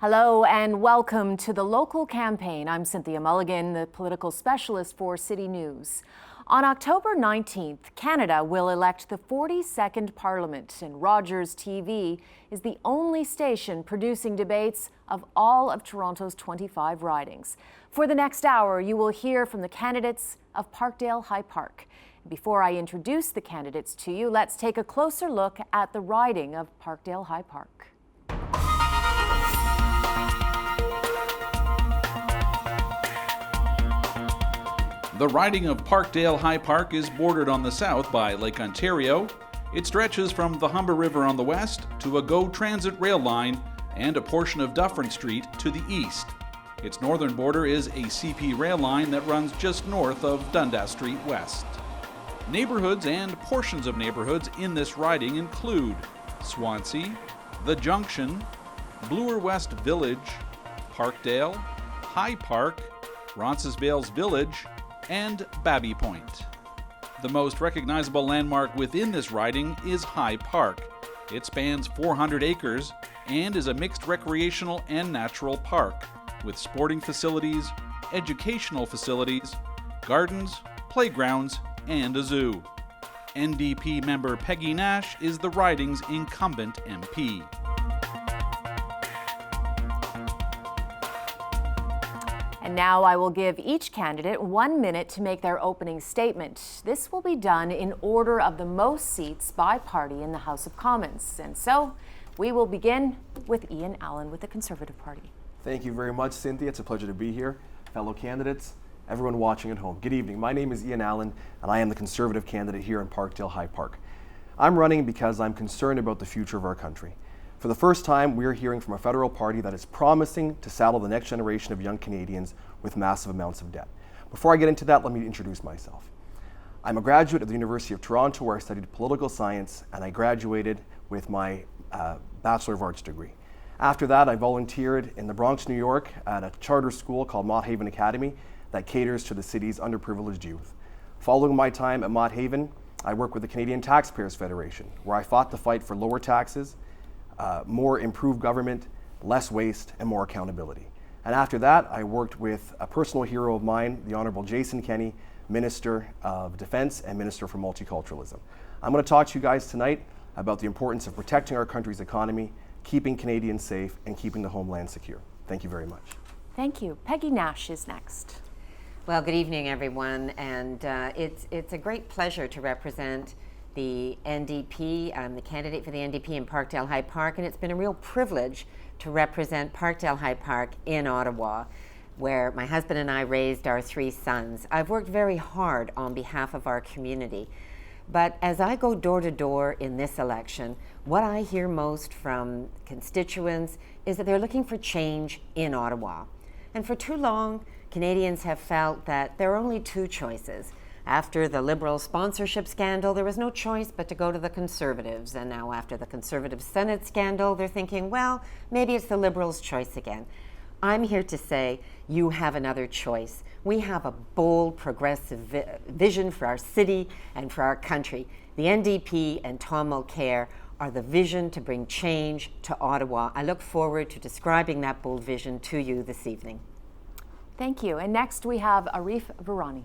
Hello and welcome to the local campaign. I'm Cynthia Mulligan, the political specialist for City News. On October 19th, Canada will elect the 42nd Parliament, and Rogers TV is the only station producing debates of all of Toronto's 25 ridings. For the next hour, you will hear from the candidates of Parkdale-High Park. Before I introduce the candidates to you, let's take a closer look at the riding of Parkdale-High Park. The riding of Parkdale-High Park is bordered on the south by Lake Ontario. It stretches from the Humber River on the west to a GO Transit rail line and a portion of Dufferin Street to the east. Its northern border is a CP rail line that runs just north of Dundas Street west. Neighborhoods and portions of neighborhoods in this riding include Swansea, The Junction, Bloor West Village, Parkdale, High Park, Roncesvalles Village, and Babby Point. The most recognizable landmark within this riding is High Park. It spans 400 acres and is a mixed recreational and natural park with sporting facilities, educational facilities, gardens, playgrounds, and a zoo. NDP member Peggy Nash is the riding's incumbent MP. And now I will give each candidate 1 minute to make their opening statement. This will be done in order of the most seats by party in the House of Commons. And so we will begin with Ian Allen with the Conservative Party. Thank you very much, Cynthia. It's a pleasure to be here. Fellow candidates, everyone watching at home, good evening. My name is Ian Allen, and I am the Conservative candidate here in Parkdale-High Park. I'm running because I'm concerned about the future of our country. For the first time, we're hearing from a federal party that is promising to saddle the next generation of young Canadians with massive amounts of debt. Before I get into that, let me introduce myself. I'm a graduate of the University of Toronto, where I studied political science, and I graduated with my Bachelor of Arts degree. After that, I volunteered in the Bronx, New York, at a charter school called Mott Haven Academy that caters to the city's underprivileged youth. Following my time at Mott Haven, I worked with the Canadian Taxpayers Federation, where I fought the fight for lower taxes, more improved government, less waste, and more accountability. And after that, I worked with a personal hero of mine, the Honorable Jason Kenney, Minister of Defense and Minister for Multiculturalism. I'm going to talk to you guys tonight about the importance of protecting our country's economy, keeping Canadians safe, and keeping the homeland secure. Thank you very much. Thank you. Peggy Nash is next. Well, good evening, everyone, and it's a great pleasure to represent the NDP. I'm the candidate for the NDP in Parkdale-High Park, and it's been a real privilege to represent Parkdale-High Park in Ottawa, where my husband and I raised our 3 sons. I've worked very hard on behalf of our community, but as I go door to door in this election, what I hear most from constituents is that they're looking for change in Ottawa. And for too long, Canadians have felt that there are only 2 choices. After the Liberal sponsorship scandal, there was no choice but to go to the Conservatives. And now after the Conservative Senate scandal, they're thinking, well, maybe it's the Liberals' choice again. I'm here to say you have another choice. We have a bold, progressive vision for our city and for our country. The NDP and Tom Mulcair are the vision to bring change to Ottawa. I look forward to describing that bold vision to you this evening. Thank you. And next we have Arif Virani.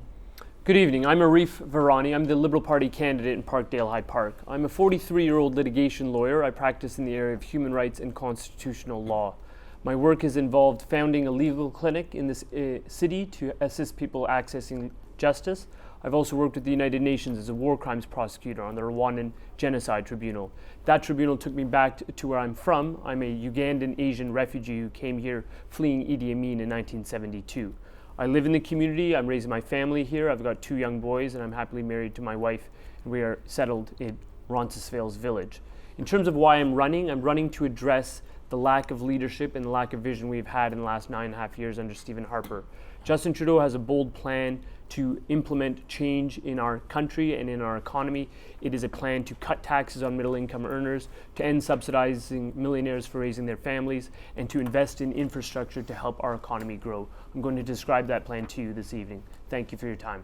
Good evening. I'm Arif Virani. I'm the Liberal Party candidate in Parkdale-High Park. I'm a 43-year-old litigation lawyer. I practice in the area of human rights and constitutional law. My work has involved founding a legal clinic in this city to assist people accessing justice. I've also worked with the United Nations as a war crimes prosecutor on the Rwandan Genocide Tribunal. That tribunal took me back to where I'm from. I'm a Ugandan Asian refugee who came here fleeing Idi Amin in 1972. I live in the community. I'm raising my family here. I've got 2 young boys, and I'm happily married to my wife. We are settled in Roncesvalles Village. In terms of why I'm running to address the lack of leadership and the lack of vision we've had in the last 9.5 years under Stephen Harper. Justin Trudeau has a bold plan to implement change in our country and in our economy. It is a plan to cut taxes on middle-income earners, to end subsidizing millionaires for raising their families, and to invest in infrastructure to help our economy grow. I'm going to describe that plan to you this evening. Thank you for your time.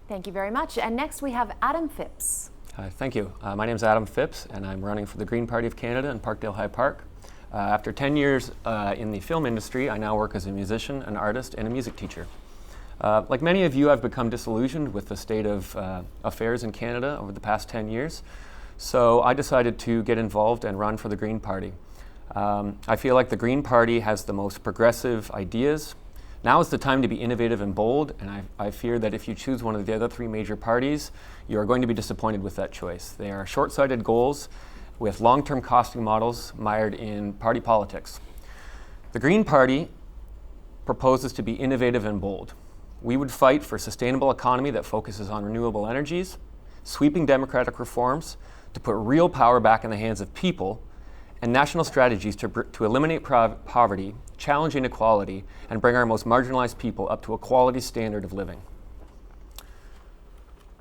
Thank you very much. And next we have Adam Phipps. Hi, thank you. My name is Adam Phipps, and I'm running for the Green Party of Canada in Parkdale-High Park. After 10 years in the film industry, I now work as a musician, an artist, and a music teacher. Like many of you, I've become disillusioned with the state of affairs in Canada over the past 10 years. So I decided to get involved and run for the Green Party. I feel like the Green Party has the most progressive ideas. Now is the time to be innovative and bold, and I fear that if you choose one of the other three major parties, you are going to be disappointed with that choice. They are short-sighted goals with long-term costing models mired in party politics. The Green Party proposes to be innovative and bold. We would fight for a sustainable economy that focuses on renewable energies, sweeping democratic reforms to put real power back in the hands of people, and national strategies to eliminate poverty, challenge inequality, and bring our most marginalized people up to a quality standard of living.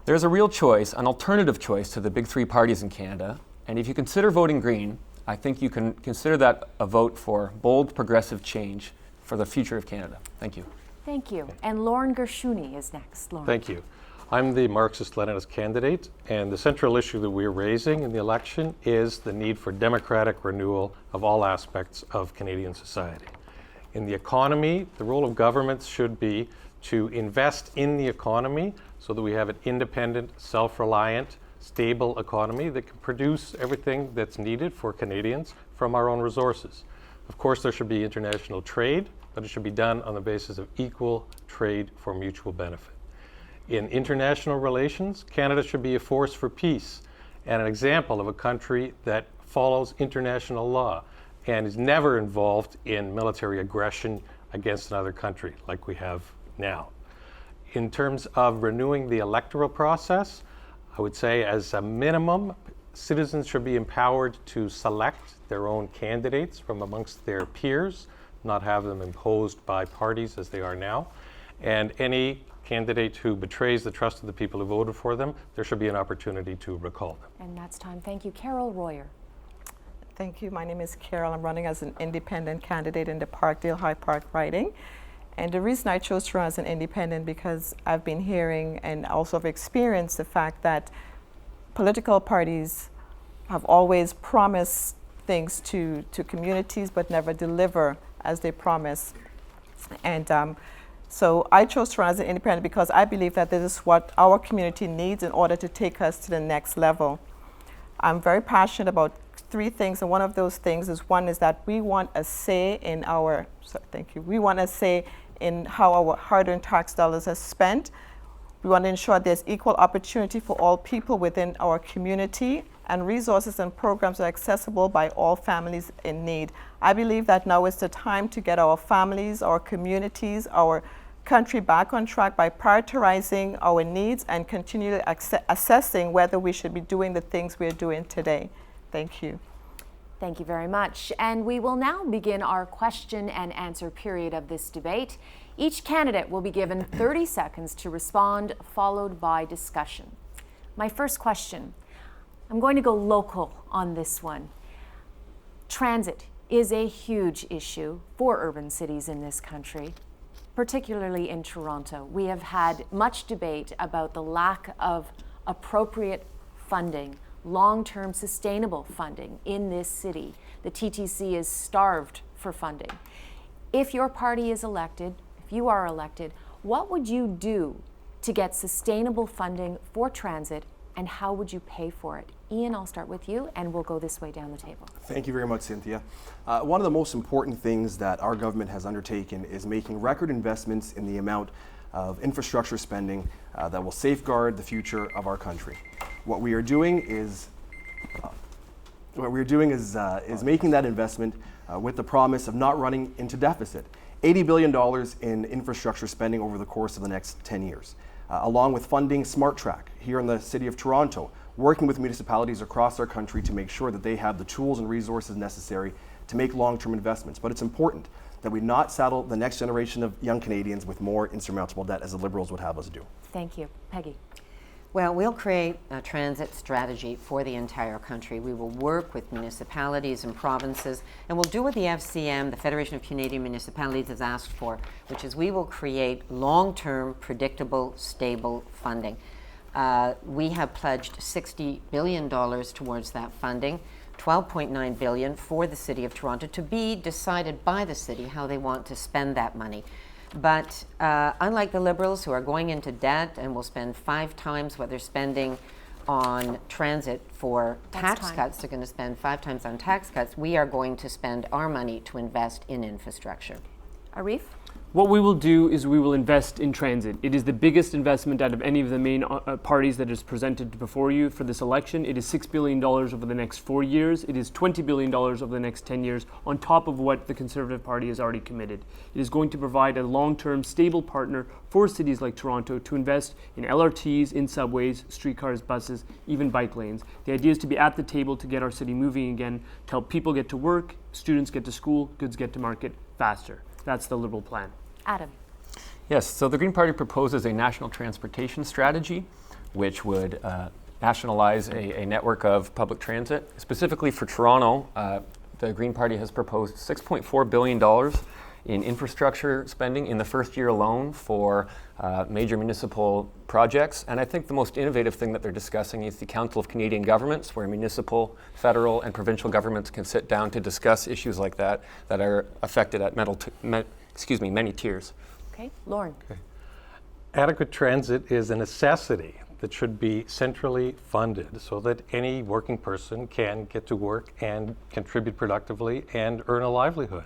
There's a real choice, an alternative choice to the big three parties in Canada, and if you consider voting Green, I think you can consider that a vote for bold, progressive change for the future of Canada. Thank you. Thank you. And Lorne Gershuny is next. Lorne. Thank you. I'm the Marxist-Leninist candidate, and the central issue that we're raising in the election is the need for democratic renewal of all aspects of Canadian society. In the economy, the role of governments should be to invest in the economy so that we have an independent, self-reliant, stable economy that can produce everything that's needed for Canadians from our own resources. Of course, there should be international trade, but it should be done on the basis of equal trade for mutual benefit. In international relations, Canada should be a force for peace and an example of a country that follows international law and is never involved in military aggression against another country like we have now. In terms of renewing the electoral process, I would say as a minimum, citizens should be empowered to select their own candidates from amongst their peers, not have them imposed by parties as they are now. And any candidate who betrays the trust of the people who voted for them, there should be an opportunity to recall them. And that's time. Thank you. Carol Royer. Thank you. My name is Carol. I'm running as an independent candidate in the Parkdale-High Park riding. And the reason I chose to run as an independent because I've been hearing and also have experienced the fact that political parties have always promised things to communities but never deliver as they promise. And so I chose to run as an independent because I believe that this is what our community needs in order to take us to the next level. I'm very passionate about three things, and one of those things is that we want a say in our, we want a say in how our hard-earned tax dollars are spent. We want to ensure there's equal opportunity for all people within our community, and resources and programs are accessible by all families in need. I believe that now is the time to get our families, our communities, our country back on track by prioritizing our needs and continually assessing whether we should be doing the things we're doing today. Thank you. Thank you very much. And we will now begin our question and answer period of this debate. Each candidate will be given 30 seconds to respond, followed by discussion. My first question, I'm going to go local on this one. Transit is a huge issue for urban cities in this country, particularly in Toronto. We have had much debate about the lack of appropriate funding, long-term sustainable funding in this city. The TTC is starved for funding. If your party is elected, if you are elected, what would you do to get sustainable funding for transit, and how would you pay for it? Ian, I'll start with you, and we'll go this way down the table. Thank you very much, Cynthia. One of the most important things that our government has undertaken is making record investments in the amount of infrastructure spending that will safeguard the future of our country. What we are doing is making that investment with the promise of not running into deficit. $80 billion in infrastructure spending over the course of the next 10 years, along with funding Smart Track here in the City of Toronto, working with municipalities across our country to make sure that they have the tools and resources necessary to make long-term investments. But it's important that we not saddle the next generation of young Canadians with more insurmountable debt as the Liberals would have us do. Thank you. Peggy. Well, we'll create a transit strategy for the entire country. We will work with municipalities and provinces, and we'll do what the FCM, the Federation of Canadian Municipalities, has asked for, which is we will create long-term, predictable, stable funding. We have pledged $60 billion towards that funding. $12.9 billion for the City of Toronto, to be decided by the city how they want to spend that money. But unlike the Liberals, who are going into debt and will spend 5 times what they're spending on transit for tax cuts, they're going to spend 5 times on tax cuts. We are going to spend our money to invest in infrastructure. Arif? What we will do is we will invest in transit. It is the biggest investment out of any of the main parties that is presented before you for this election. It is $6 billion over the next 4 years. It is $20 billion over the next 10 years, on top of what the Conservative Party has already committed. It is going to provide a long-term, stable partner for cities like Toronto to invest in LRTs, in subways, streetcars, buses, even bike lanes. The idea is to be at the table to get our city moving again, to help people get to work, students get to school, goods get to market faster. That's the Liberal plan. Adam? Yes, so the Green Party proposes a national transportation strategy, which would nationalize a network of public transit. Specifically for Toronto, the Green Party has proposed $6.4 billion in infrastructure spending in the first year alone for major municipal projects. And I think the most innovative thing that they're discussing is the Council of Canadian Governments, where municipal, federal, and provincial governments can sit down to discuss issues like that are affected at many tiers. Okay, Lorne. Okay. Adequate transit is a necessity that should be centrally funded so that any working person can get to work and contribute productively and earn a livelihood.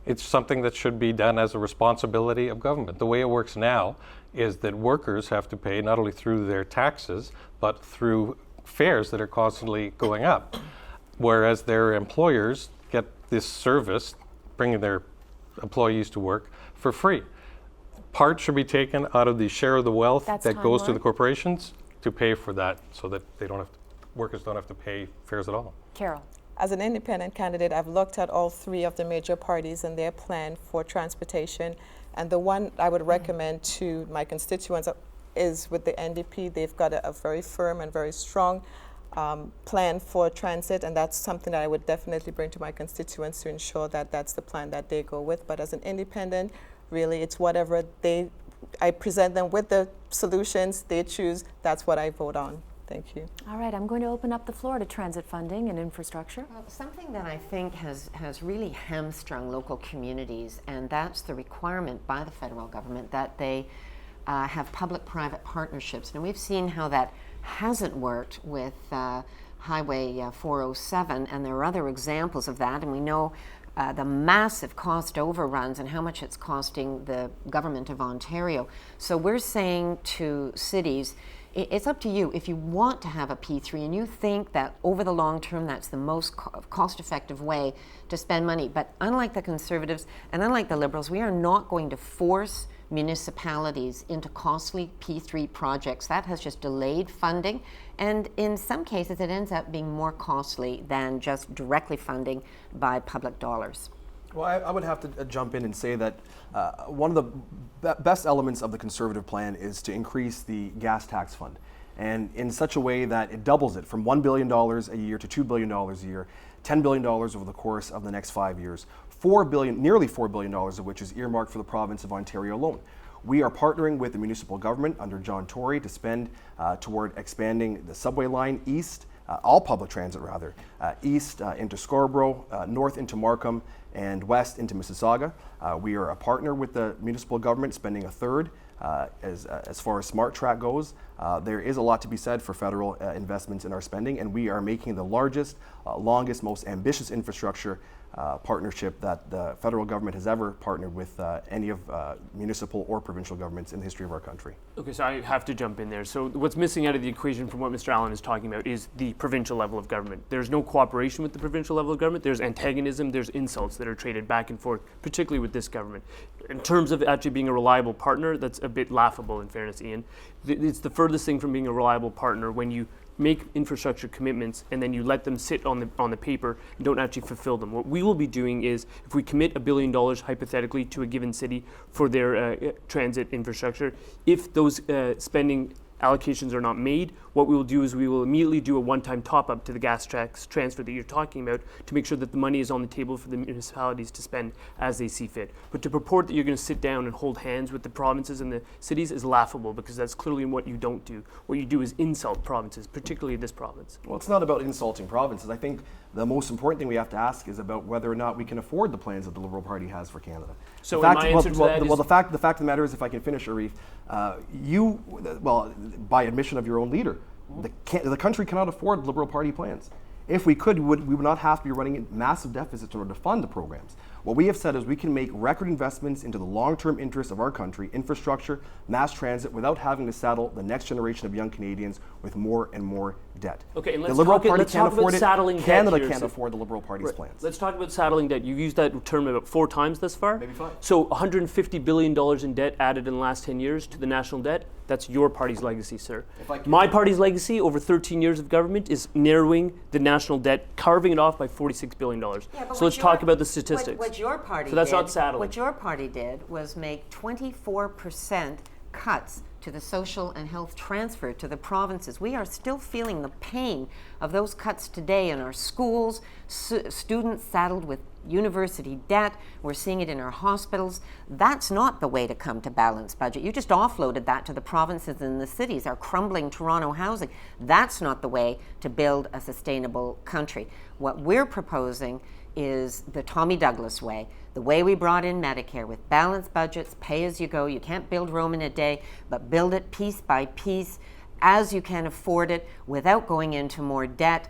It's something that should be done as a responsibility of government. The way it works now is that workers have to pay not only through their taxes, but through fares that are constantly going up, whereas their employers get this service, bringing their employees to work for free. Part should be taken out of the share of the wealth that goes to the corporations to pay for that, so that workers don't have to pay fares at all. Carol? As an independent candidate, I've looked at all 3 of the major parties and their plan for transportation, and the one I would recommend to my constituents is with the NDP. They've got a very firm and very strong plan for transit, and that's something that I would definitely bring to my constituents to ensure that that's the plan that they go with. But as an independent, really, it's whatever I present them with the solutions they choose, that's what I vote on. Thank you. All right, I'm going to open up the floor to transit funding and infrastructure. Well, something that I think has really hamstrung local communities, and that's the requirement by the federal government that they have public-private partnerships. Now, we've seen how that hasn't worked with Highway 407, and there are other examples of that, and we know the massive cost overruns and how much it's costing the government of Ontario. So we're saying to cities, it's up to you. If you want to have a P3 and you think that over the long term that's the most cost-effective way to spend money, but unlike the Conservatives and unlike the Liberals, we are not going to force municipalities into costly P3 projects. That has just delayed funding, and in some cases it ends up being more costly than just directly funding by public dollars. Well, I would have to jump in and say that one of the best elements of the Conservative plan is to increase the gas tax fund, and in such a way that it doubles it from $1 billion a year to $2 billion a year, $10 billion over the course of the nearly $4 billion of which is earmarked for the province of Ontario alone. We are partnering with the municipal government under John Tory to spend toward expanding the subway line east, all public transit rather, east into Scarborough, north into Markham, and west into Mississauga. We are a partner with the municipal government, spending a third. As far as Smart Track goes, there is a lot to be said for federal investments in our spending, and we are making the largest, longest, most ambitious infrastructure partnership that the federal government has ever partnered with any of municipal or provincial governments in the history of our country. Okay, so I have to jump in there. So what's missing out of the equation from what Mr. Allen is talking about is the provincial level of government. There's no cooperation with the provincial level of government. There's antagonism, there's insults that are traded back and forth, particularly with this government. In terms of actually being a reliable partner, that's a bit laughable, in fairness, Ian. It's the furthest thing from being a reliable partner when you make infrastructure commitments and then you let them sit on the paper and don't actually fulfill them. What we will be doing is, if we commit $1 billion hypothetically to a given city for their transit infrastructure, if those spending allocations are not made, what we will do is we will immediately do a one-time top-up to the gas tax transfer that you're talking about to make sure that the money is on the table for the municipalities to spend as they see fit. But to purport that you're going to sit down and hold hands with the provinces and the cities is laughable, because that's clearly what you don't do. What you do is insult provinces, particularly this province. Well, it's not about insulting provinces. I think the most important thing we have to ask is about whether or not we can afford the plans that the Liberal Party has for Canada. So my answer to that is... the fact of the matter is, if I can finish, Arif, by admission of your own leader, the country cannot afford Liberal Party plans. If we could, we would not have to be running massive deficits in order to fund the programs. What we have said is we can make record investments into the long-term interests of our country, infrastructure, mass transit, without having to saddle the next generation of young Canadians with more and more debt. Okay, and let's the Liberal talk, Party let's can't talk afford about it. saddling Canada debt here. can't afford the Liberal Party's plans. Let's talk about saddling debt. You've used that term about 4 times thus far. Maybe 5. So $150 billion in debt added in the last 10 years to the national debt. That's your party's legacy, sir. My party's legacy over 13 years of government is narrowing the national debt, carving it off by $46 billion. So let's talk about the statistics. What your party so that's not saddling. What your party did was make 24% cuts to the social and health transfer to the provinces. We are still feeling the pain of those cuts today in our schools, students saddled with university debt. We're seeing it in our hospitals. That's not the way to come to balanced budget. You just offloaded that to the provinces and the cities, our crumbling Toronto housing. That's not the way to build a sustainable country. What we're proposing is the Tommy Douglas way, the way we brought in Medicare with balanced budgets, pay as you go. You can't build Rome in a day, but build it piece by piece as you can afford it without going into more debt.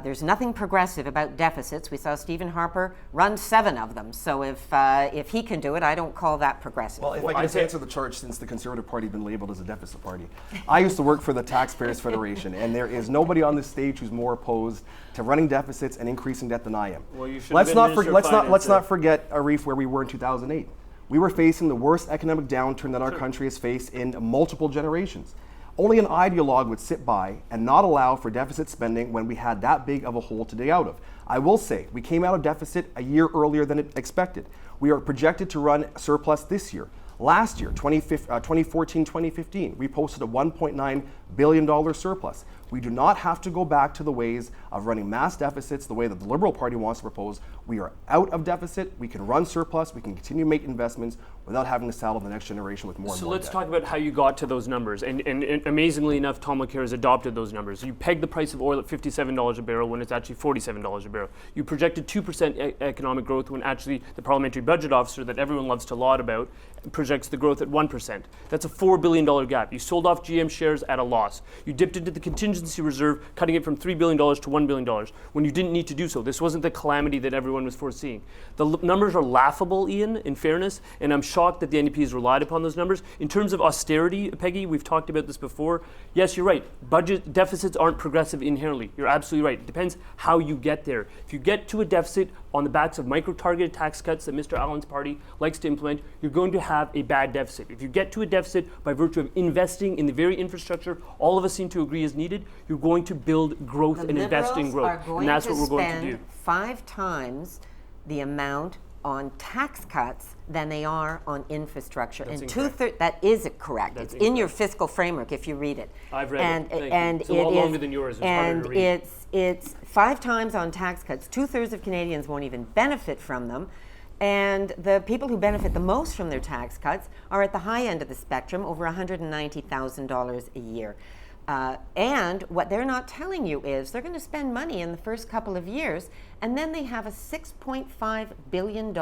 There's nothing progressive about deficits. We saw Stephen Harper run 7 of them. So if he can do it, I don't call that progressive. Well, if I can just answer the charge, since the Conservative Party has been labeled as a deficit party. I used to work for the Taxpayers Federation, and there is nobody on this stage who's more opposed to running deficits and increasing debt than I am. Well, you should let's not forget, Arif, where we were in 2008. We were facing the worst economic downturn that our country has faced in multiple generations. Only an ideologue would sit by and not allow for deficit spending when we had that big of a hole to dig out of. I will say, we came out of deficit a year earlier than expected. We are projected to run surplus this year. Last year, 2014-2015, we posted a $1.9 billion surplus. We do not have to go back to the ways of running mass deficits the way that the Liberal Party wants to propose. We are out of deficit. We can run surplus. We can continue to make investments without having to saddle the next generation with more and more So let's debt. talk about how you got to those numbers. And amazingly enough, Tom LeCare has adopted those numbers. You pegged the price of oil at $57 a barrel when it's actually $47 a barrel. You projected 2% economic growth when actually the parliamentary budget officer that everyone loves to laud about projects the growth at 1%. That's a $4 billion gap. You sold off GM shares at a loss. You dipped into the contingency reserve, cutting it from $3 billion to $1 billion when you didn't need to do so. This wasn't the calamity that everyone was foreseeing. The numbers are laughable, Ian, in fairness, and I'm shocked that the NDP has relied upon those numbers. In terms of austerity, Peggy, we've talked about this before. Yes, you're right. Budget deficits aren't progressive inherently. You're absolutely right. It depends how you get there. If you get to a deficit on the backs of micro-targeted tax cuts that Mr. Allen's party likes to implement, you're going to have a bad deficit. If you get to a deficit by virtue of investing in the very infrastructure all of us seem to agree is needed, you're going to build growth and invest in growth. And that's what we're going to do. 5 times the amount on tax cuts than they are on infrastructure. That's and incorrect. That is correct. That's it's in your fiscal framework if you read it. I've read it. Thank and you. It's a lot longer than yours. It's harder to read. It's 5 times on tax cuts. 2/3 of Canadians won't even benefit from them. And the people who benefit the most from their tax cuts are at the high end of the spectrum, over $190,000 a year. And what they're not telling you is they're going to spend money in the first couple of years, and then they have a $6.5 billion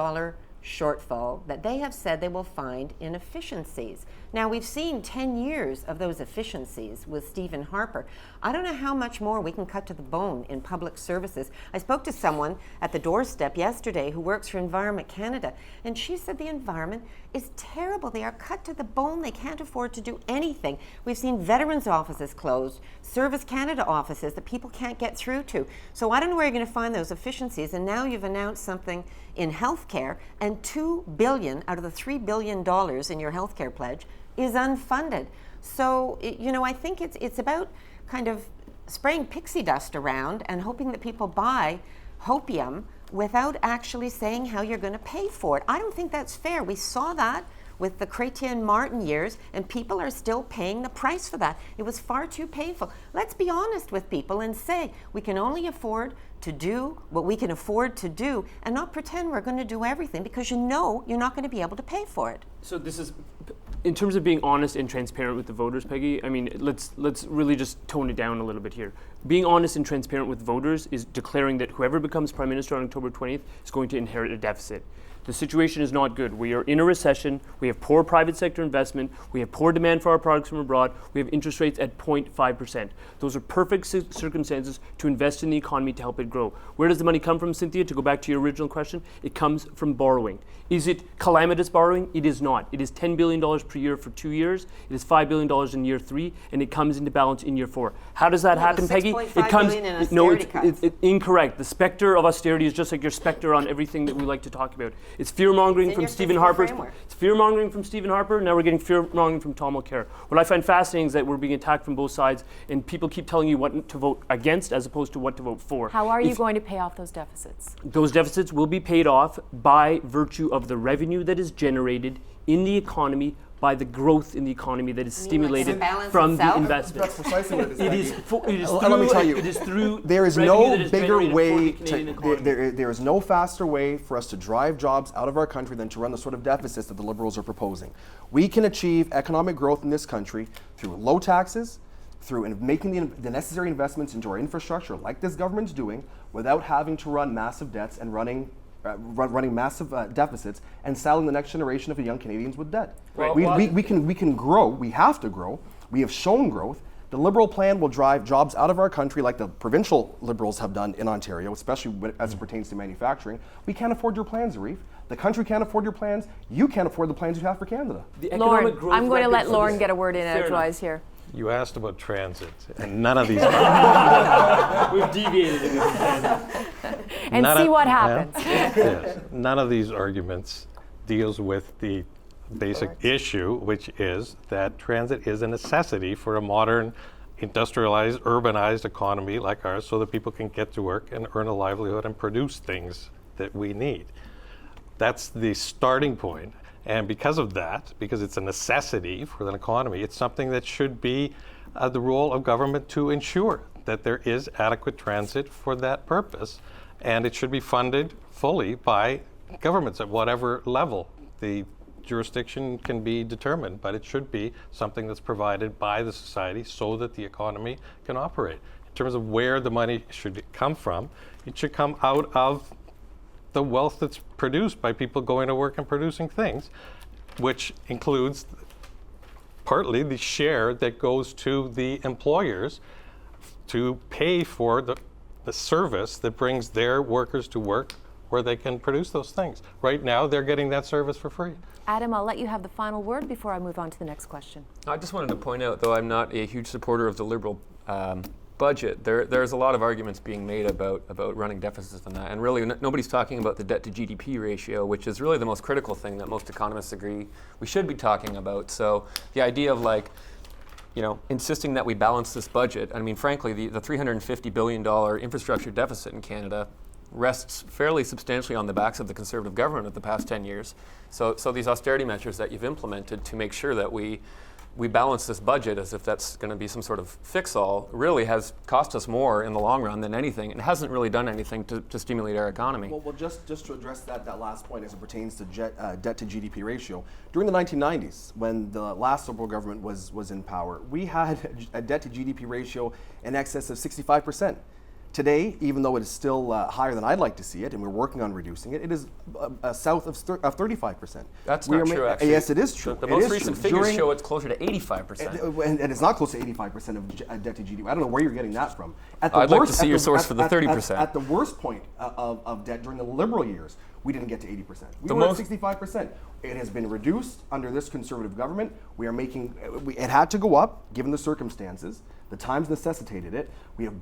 shortfall that they have said they will find in efficiencies. Now, we've seen 10 years of those efficiencies with Stephen Harper. I don't know how much more we can cut to the bone in public services. I spoke to someone at the doorstep yesterday who works for Environment Canada, and she said the environment is terrible. They are cut to the bone. They can't afford to do anything. We've seen veterans' offices closed, Service Canada offices that people can't get through to. So I don't know where you're going to find those efficiencies, and now you've announced something in healthcare, and $2 billion out of the $3 billion in your healthcare pledge is unfunded. So, I think it's about kind of spraying pixie dust around and hoping that people buy hopium without actually saying how you're going to pay for it. I don't think that's fair. We saw that with the Chrétien Martin years, and people are still paying the price for that. It was far too painful. Let's be honest with people and say we can only afford to do what we can afford to do and not pretend we're going to do everything, because you know you're not going to be able to pay for it. So this is, in terms of being honest and transparent with the voters, Peggy, I mean, let's really just tone it down a little bit here. Being honest and transparent with voters is declaring that whoever becomes Prime Minister on October 20th is going to inherit a deficit. The situation is not good. We are in a recession. We have poor private sector investment. We have poor demand for our products from abroad. We have interest rates at 0.5%. Those are perfect circumstances to invest in the economy to help it grow. Where does the money come from, Cynthia? To go back to your original question, it comes from borrowing. Is it calamitous borrowing? It is not. It is $10 billion per year for 2 years. It is $5 billion in year 3, and it comes into balance in year 4. How does that happen, Peggy? It comes. It's incorrect. The specter of austerity is just like your specter on everything that we like to talk about. It's fear-mongering from Stephen Harper. It's fear-mongering from Stephen Harper. Now we're getting fear-mongering from Tom Mulcair. What I find fascinating is that we're being attacked from both sides, and people keep telling you what to vote against as opposed to what to vote for. How are you going to pay off those deficits? Those deficits will be paid off by virtue of the revenue that is generated in the economy, by the growth in the economy that is stimulated from the investment. That's precisely what it is. It is Let me tell you, it is through there is revenue no that is bigger generated way for the Canadian economy. there is no faster way for us to drive jobs out of our country than to run the sort of deficits that the Liberals are proposing. We can achieve economic growth in this country through low taxes, through making the necessary investments into our infrastructure, like this government's doing, without having to run massive debts and running massive deficits and saddling the next generation of young Canadians with debt. Right. We can grow. We have to grow. We have shown growth. The Liberal plan will drive jobs out of our country, like the provincial Liberals have done in Ontario, especially as it pertains to manufacturing. We can't afford your plans, Arif. The country can't afford your plans. You can't afford the plans you have for Canada. Lorne, I'm going to let Lorne get a word in edgewise here. You asked about transit, and none of these. We've deviated in this. And see what happens. Yes. None of these arguments deals with the basic issue, which is that transit is a necessity for a modern, industrialized, urbanized economy like ours, so that people can get to work and earn a livelihood and produce things that we need. That's the starting point. And because of that, because it's a necessity for an economy, it's something that should be the role of government to ensure that there is adequate transit for that purpose. And it should be funded fully by governments at whatever level the jurisdiction can be determined. But it should be something that's provided by the society so that the economy can operate. In terms of where the money should come from, it should come out of the wealth that's produced by people going to work and producing things, which includes partly the share that goes to the employers to pay for the service that brings their workers to work where they can produce those things. Right now, they're getting that service for free. Adam, I'll let you have the final word before I move on to the next question. I just wanted to point out, though I'm not a huge supporter of the Liberal budget, there's a lot of arguments being made about running deficits and that, and really nobody's talking about the debt to GDP ratio, which is really the most critical thing that most economists agree we should be talking about. So the idea of insisting that we balance this budget, I mean, frankly, the $350 billion infrastructure deficit in Canada rests fairly substantially on the backs of the Conservative government of the past 10 years. So these austerity measures that you've implemented to make sure that we balance this budget as if that's going to be some sort of fix-all really has cost us more in the long run than anything. It hasn't really done anything to stimulate our economy. Well, just to address that last point as it pertains to debt to GDP ratio, during the 1990s, when the last Liberal government was in power, we had a debt to GDP ratio in excess of 65%. Today, even though it is still higher than I'd like to see it, and we're working on reducing it, it is south of 35%. That's not true, actually. Yes, it is true. The most recent figures show it's closer to 85%. And it's not close to 85% of debt to GDP. I don't know where you're getting that from. I'd like to see your source for the 30%. At the worst point of debt during the Liberal years, we didn't get to 80%. We were at 65%. It has been reduced under this Conservative government. We are making, it had to go up given the circumstances. The times necessitated it. We have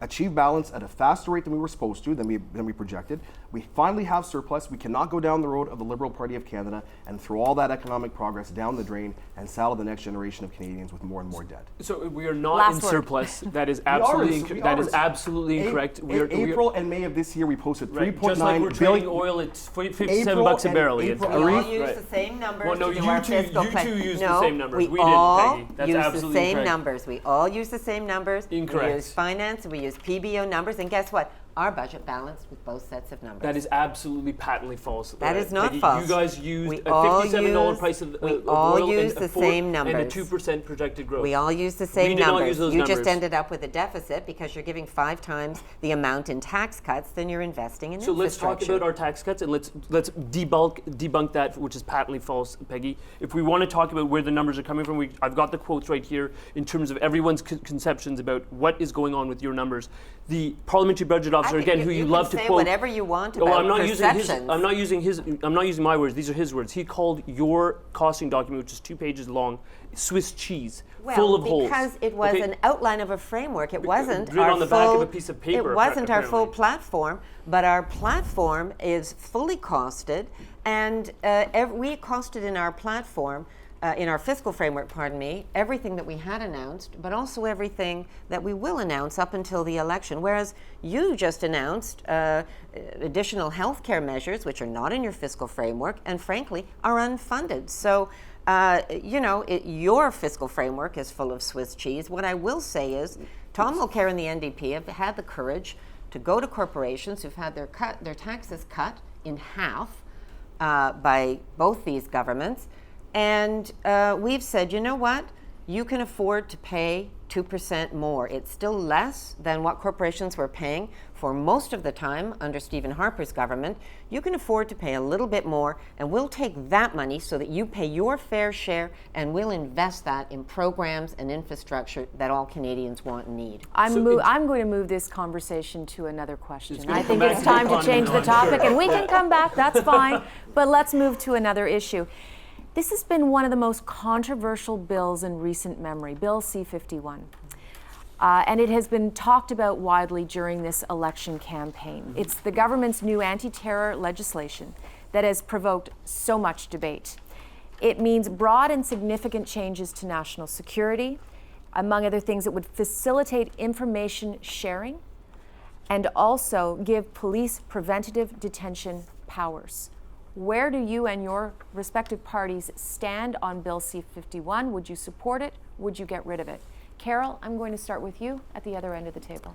achieved balance at a faster rate than we were supposed to, than we projected. We finally have surplus. We cannot go down the road of the Liberal Party of Canada and throw all that economic progress down the drain and saddle the next generation of Canadians with more and more debt. So we are not Last in word. surplus. That is We are. absolutely incorrect. In April and May of this year, we posted Right, 3.9 just like we're trading oil at $57 a barrel. We April- all Arif? use Right. the same numbers. Well, no, to do you our two- fiscal you plan. two use the No, same numbers. We We didn't, all Peggy. That's use the absolutely same incorrect. numbers. We all use the same numbers. Incorrect. We use finance. We use PBO numbers. And guess what? Our budget balanced with both sets of numbers. That is absolutely patently false. That is not Peggy, false. You guys used We a all $57 use- price of we of all oil use and the a same and a numbers. 2% projected growth. We all use the same We did not numbers. use those You numbers. just ended up with a deficit because you're giving 5 times the amount in tax cuts than you're investing in So let's talk infrastructure. about our tax cuts and let's debunk that, which is patently false, Peggy. If we want to talk about where the numbers are coming from, I've got the quotes right here in terms of everyone's conceptions about what is going on with your numbers. The parliamentary budget officer, again, who you love to say quote. whatever you want Oh, about I'm not perceptions. I'm not using my words. These are his words. He called your costing document, which is 2 pages long, Swiss cheese, full of holes. Because it was an outline of a framework. It wasn't written our on the full, back of a piece of paper, It wasn't our full apparently. platform, but our platform is fully costed, and we costed in our platform. In our fiscal framework, everything that we had announced, but also everything that we will announce up until the election. Whereas you just announced additional healthcare measures, which are not in your fiscal framework, and frankly, are unfunded. So, your fiscal framework is full of Swiss cheese. What I will say is, Tom Mulcair and the NDP have had the courage to go to corporations who've had their taxes cut in half by both these governments. And we've said, you know what? You can afford to pay 2% more. It's still less than what corporations were paying for most of the time under Stephen Harper's government. You can afford to pay a little bit more, and we'll take that money so that you pay your fair share, and we'll invest that in programs and infrastructure that all Canadians want and need. I'm going to move this conversation to another question. gonna I come think back it's to time the to change the economy, topic, and we can come back, that's fine. But let's move to another issue. This has been one of the most controversial bills in recent memory, Bill C-51. And it has been talked about widely during this election campaign. It's the government's new anti-terror legislation that has provoked so much debate. It means broad and significant changes to national security. Among other things, it would facilitate information sharing and also give police preventative detention powers. Where do you and your respective parties stand on Bill C-51? Would you support it? Would you get rid of it? Carol, I'm going to start with you at the other end of the table.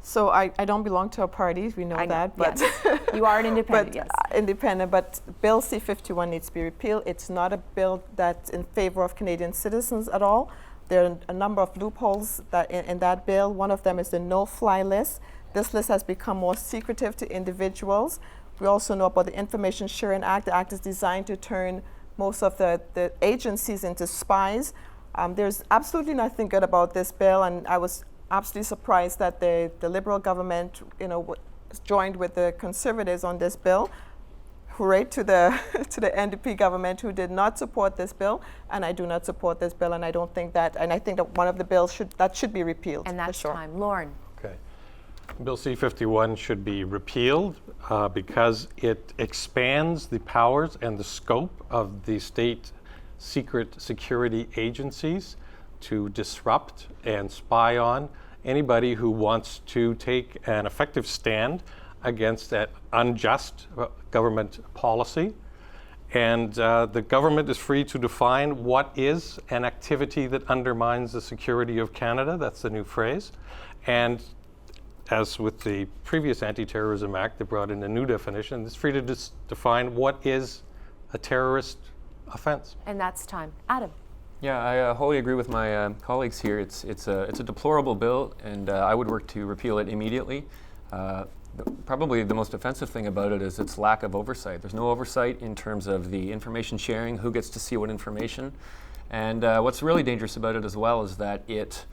So I don't belong to a party, we know that, but yes. You are an independent, yes. Independent, but Bill C-51 needs to be repealed. It's not a bill that's in favor of Canadian citizens at all. There are a number of loopholes that in that bill. One of them is the no-fly list. This list has become more secretive to individuals. We also know about the Information Sharing Act. The act is designed to turn most of the agencies into spies. There's absolutely nothing good about this bill, and I was absolutely surprised that the Liberal government, joined with the Conservatives on this bill. Hooray to the to the NDP government who did not support this bill, and I do not support this bill, and I think that one of the bills should be repealed. And that's for sure. time. Lorne. Okay. Bill C-51 should be repealed because it expands the powers and the scope of the state secret security agencies to disrupt and spy on anybody who wants to take an effective stand against that unjust government policy. And the government is free to define what is an activity that undermines the security of Canada. That's the new phrase. And as with the previous Anti-Terrorism Act that brought in a new definition, it's free to define what is a terrorist offense. And that's time. Adam. Yeah, I wholly agree with my colleagues here. It's a deplorable bill, and I would work to repeal it immediately. Probably the most offensive thing about it is its lack of oversight. There's no oversight in terms of the information sharing, who gets to see what information. And what's really dangerous about it as well is that it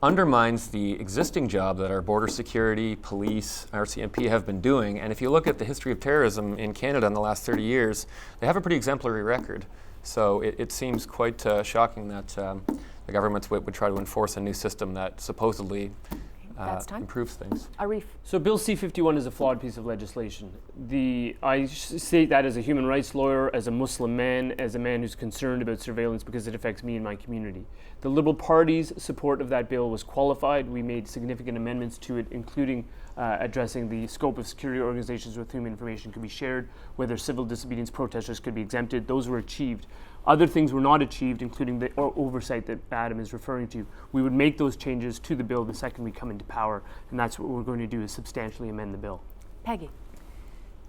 undermines the existing job that our border security, police, RCMP have been doing. And if you look at the history of terrorism in Canada in the last 30 years, they have a pretty exemplary record. So it seems quite shocking that the governments would try to enforce a new system that supposedly That's time. improves things. Arif. So Bill C-51 is a flawed piece of legislation. I state that as a human rights lawyer, as a Muslim man, as a man who's concerned about surveillance because it affects me and my community. The Liberal Party's support of that bill was qualified. We made significant amendments to it, including addressing the scope of security organizations with whom information could be shared, whether civil disobedience protesters could be exempted. Those were achieved. Other things were not achieved, including the oversight that Adam is referring to. We would make those changes to the bill the second we come into power, and that's what we're going to do, is substantially amend the bill. Peggy.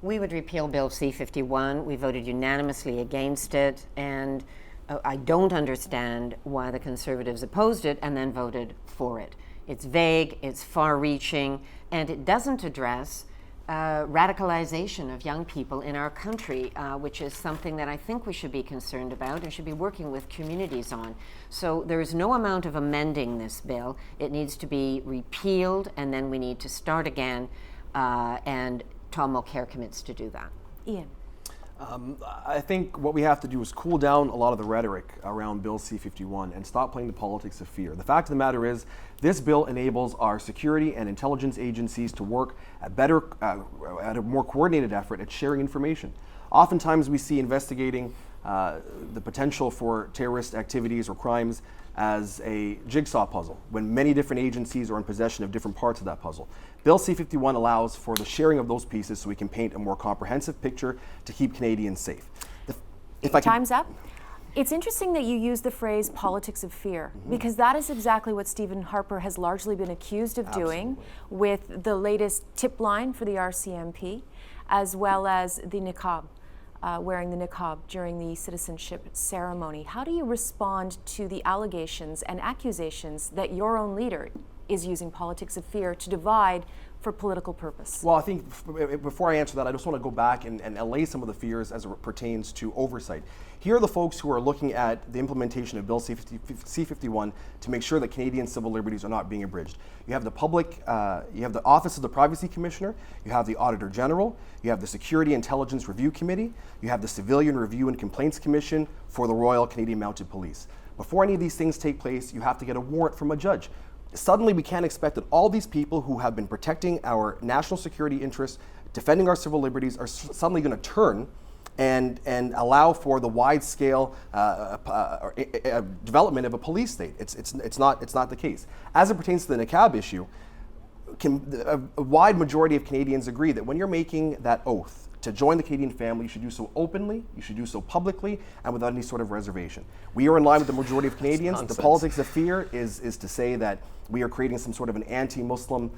We would repeal Bill C-51. We voted unanimously against it, and I don't understand why the Conservatives opposed it and then voted for it. It's vague, it's far-reaching, and it doesn't address radicalization of young people in our country, which is something that I think we should be concerned about and should be working with communities on. So there is no amount of amending this bill. It needs to be repealed, and then we need to start again, and Tom Mulcair commits to do that. Ian. I think what we have to do is cool down a lot of the rhetoric around Bill C-51 and stop playing the politics of fear. The fact of the matter is, this bill enables our security and intelligence agencies to work at a more coordinated effort at sharing information. Oftentimes we see investigating the potential for terrorist activities or crimes as a jigsaw puzzle, when many different agencies are in possession of different parts of that puzzle. Bill C-51 allows for the sharing of those pieces so we can paint a more comprehensive picture to keep Canadians safe. Time's up. It's interesting that you use the phrase politics of fear, because that is exactly what Stephen Harper has largely been accused of doing with the latest tip line for the RCMP, as well as the niqab. Wearing the niqab during the citizenship ceremony. How do you respond to the allegations and accusations that your own leader is using politics of fear to divide for political purpose? Well, I think before I answer that, I just want to go back and allay some of the fears as it pertains to oversight. Here are the folks who are looking at the implementation of Bill C-51 to make sure that Canadian civil liberties are not being abridged. You have the you have the Office of the Privacy Commissioner, you have the Auditor General, you have the Security Intelligence Review Committee, you have the Civilian Review and Complaints Commission for the Royal Canadian Mounted Police. Before any of these things take place, you have to get a warrant from a judge. Suddenly, we can't expect that all these people who have been protecting our national security interests, defending our civil liberties, are suddenly going to turn and allow for the wide-scale development of a police state. It's not the case. As it pertains to the niqab issue, a wide majority of Canadians agree that when you're making that oath to join the Canadian family, you should do so openly, you should do so publicly, and without any sort of reservation. We are in line with the majority of Canadians. The politics of fear is to say that we are creating some sort of an anti-Muslim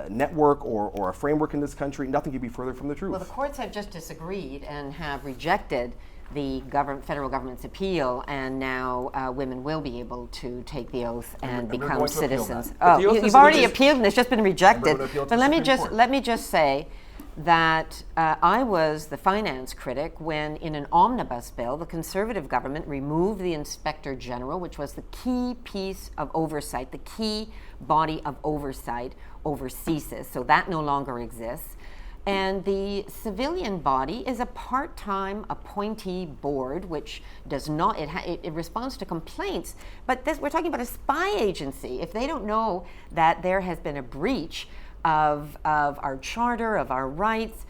network or a framework in this country. Nothing could be further from the truth. Well, the courts have just disagreed and have rejected the federal government's appeal, and now women will be able to take the oath and become citizens. Oh, you've already appealed and it's just been rejected. But let me just say that I was the finance critic when, in an omnibus bill, the Conservative government removed the Inspector General, which was the key piece of oversight, the key body of oversight over CSIS. So that no longer exists. And the civilian body is a part-time appointee board, which does not, it responds to complaints. But we're talking about a spy agency. If they don't know that there has been a breach of our charter, of our rights,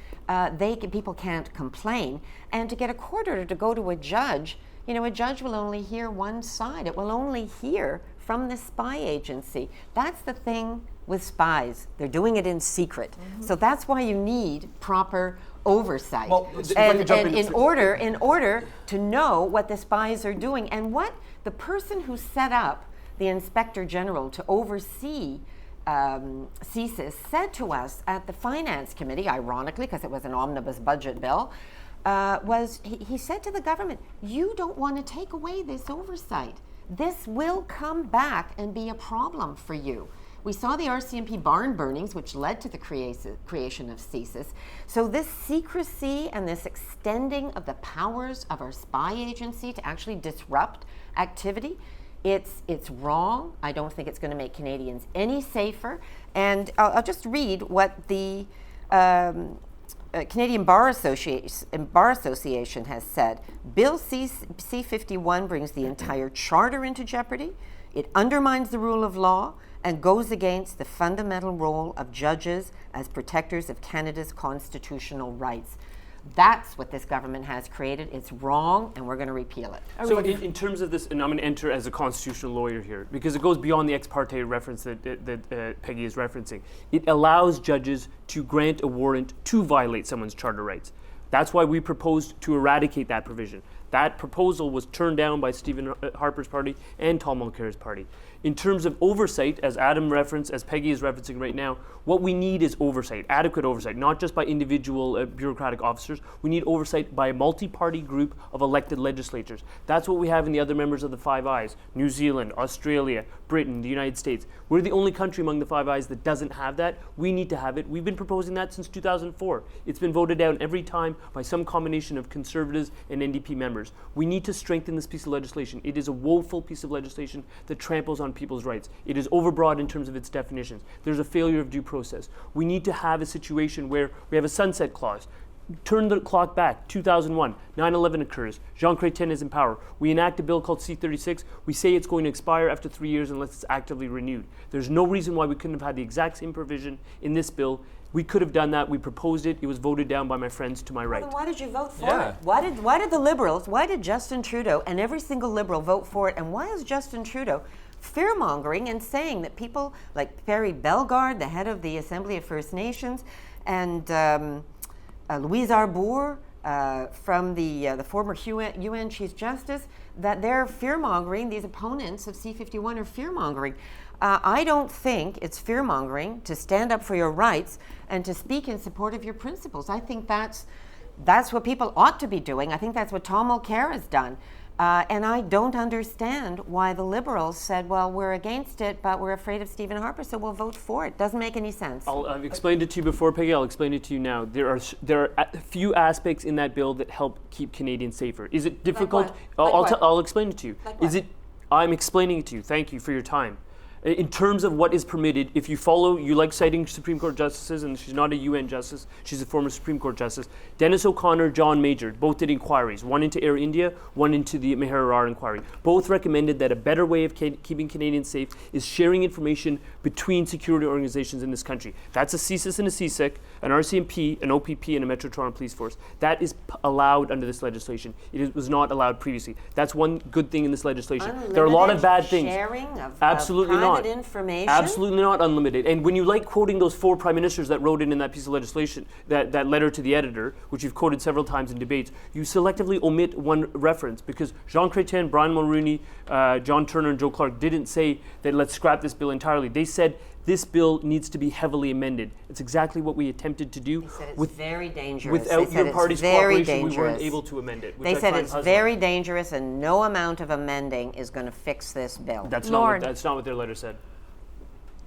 people can't complain. And to get a court order to go to a judge, a judge will only hear one side. It will only hear from the spy agency. That's the thing with spies. They're doing it in secret. So that's why you need proper oversight. Well, and in order to know what the spies are doing and what the person who set up the Inspector General to oversee CSIS said to us at the Finance Committee, ironically, because it was an omnibus budget bill, he said to the government, you don't want to take away this oversight. This will come back and be a problem for you. We saw the RCMP barn burnings, which led to the creation of CSIS. So this secrecy and this extending of the powers of our spy agency to actually disrupt activity, it's wrong. I don't think it's going to make Canadians any safer. And I'll just read what the Canadian Bar Association has said. Bill C-51 brings the entire charter into jeopardy. It undermines the rule of law and goes against the fundamental role of judges as protectors of Canada's constitutional rights. That's what this government has created. It's wrong, and we're going to repeal it. So in terms of this, and I'm going to enter as a constitutional lawyer here, because it goes beyond the ex parte reference that Peggy is referencing. It allows judges to grant a warrant to violate someone's charter rights. That's why we proposed to eradicate that provision. That proposal was turned down by Stephen Harper's party and Tom Mulcair's party. In terms of oversight, as Adam referenced, as Peggy is referencing right now, what we need is oversight, adequate oversight, not just by individual bureaucratic officers. We need oversight by a multi-party group of elected legislators. That's what we have in the other members of the Five Eyes: New Zealand, Australia, Britain, the United States. We're the only country among the Five Eyes that doesn't have that. We need to have it. We've been proposing that since 2004. It's been voted down every time by some combination of Conservatives and NDP members. We need to strengthen this piece of legislation. It is a woeful piece of legislation that tramples on people's rights. It is overbroad in terms of its definitions. There's a failure of due process. We need to have a situation where we have a sunset clause. Turn the clock back, 2001, 9/11 occurs, Jean Chrétien is in power. We enact a bill called C-36. We say it's going to expire after 3 years unless it's actively renewed. There's no reason why we couldn't have had the exact same provision in this bill. We could have done that. We proposed it. It was voted down by my friends to my right. Well, then why did you vote for it? Why did the Liberals, why did Justin Trudeau and every single Liberal vote for it? And why is Justin Trudeau fear-mongering and saying that people like Perry Bellegarde, the head of the Assembly of First Nations, and Louise Arbour from the former UN Chief Justice, that they're fear-mongering, these opponents of C-51 are fear-mongering. I don't think it's fear-mongering to stand up for your rights and to speak in support of your principles. I think that's what people ought to be doing. I think that's what Tom Mulcair has done. And I don't understand why the Liberals said, well, we're against it, but we're afraid of Stephen Harper, so we'll vote for it. Doesn't make any sense. I've explained it to you before, Peggy. I'll explain it to you now. There are a few aspects in that bill that help keep Canadians safer. Is it difficult? I'll explain it to you. I'm explaining it to you. Thank you for your time. In terms of what is permitted, if you follow, you like citing Supreme Court justices, and she's not a UN justice, she's a former Supreme Court justice. Dennis O'Connor, John Major, both did inquiries, one into Air India, one into the Meher inquiry. Both recommended that a better way of keeping Canadians safe is sharing information between security organizations in this country. That's a CSIS and a CSIC, an RCMP, an OPP, and a Metro Toronto Police Force. That is allowed under this legislation. Was not allowed previously. That's one good thing in this legislation. Unlimited there are a lot of bad things. Sharing of Absolutely private not. Information? Absolutely not unlimited. And when you like quoting those 4 prime ministers that wrote in that piece of legislation, that letter to the editor, which you've quoted several times in debates, you selectively omit one reference because Jean Chrétien, Brian Mulroney, John Turner, and Joe Clark didn't say that let's scrap this bill entirely. They said this bill needs to be heavily amended. It's exactly what we attempted to do. They said it's very dangerous. Without your party's cooperation, we weren't able to amend it. They said it's very dangerous and no amount of amending is going to fix this bill. That's not what their letter said.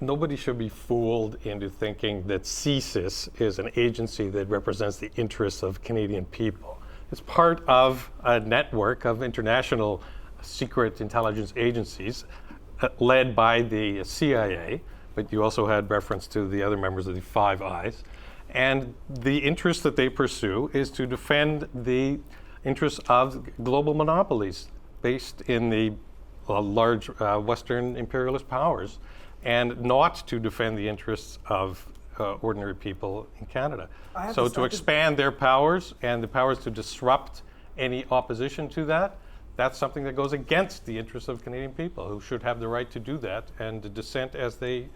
Nobody should be fooled into thinking that CSIS is an agency that represents the interests of Canadian people. It's part of a network of international secret intelligence agencies led by the CIA, but you also had reference to the other members of the Five Eyes. And the interest that they pursue is to defend the interests of global monopolies based in the large Western imperialist powers, and not to defend the interests of ordinary people in Canada. So to expand their powers and the powers to disrupt any opposition to that, that's something that goes against the interests of Canadian people, who should have the right to do that and to dissent as they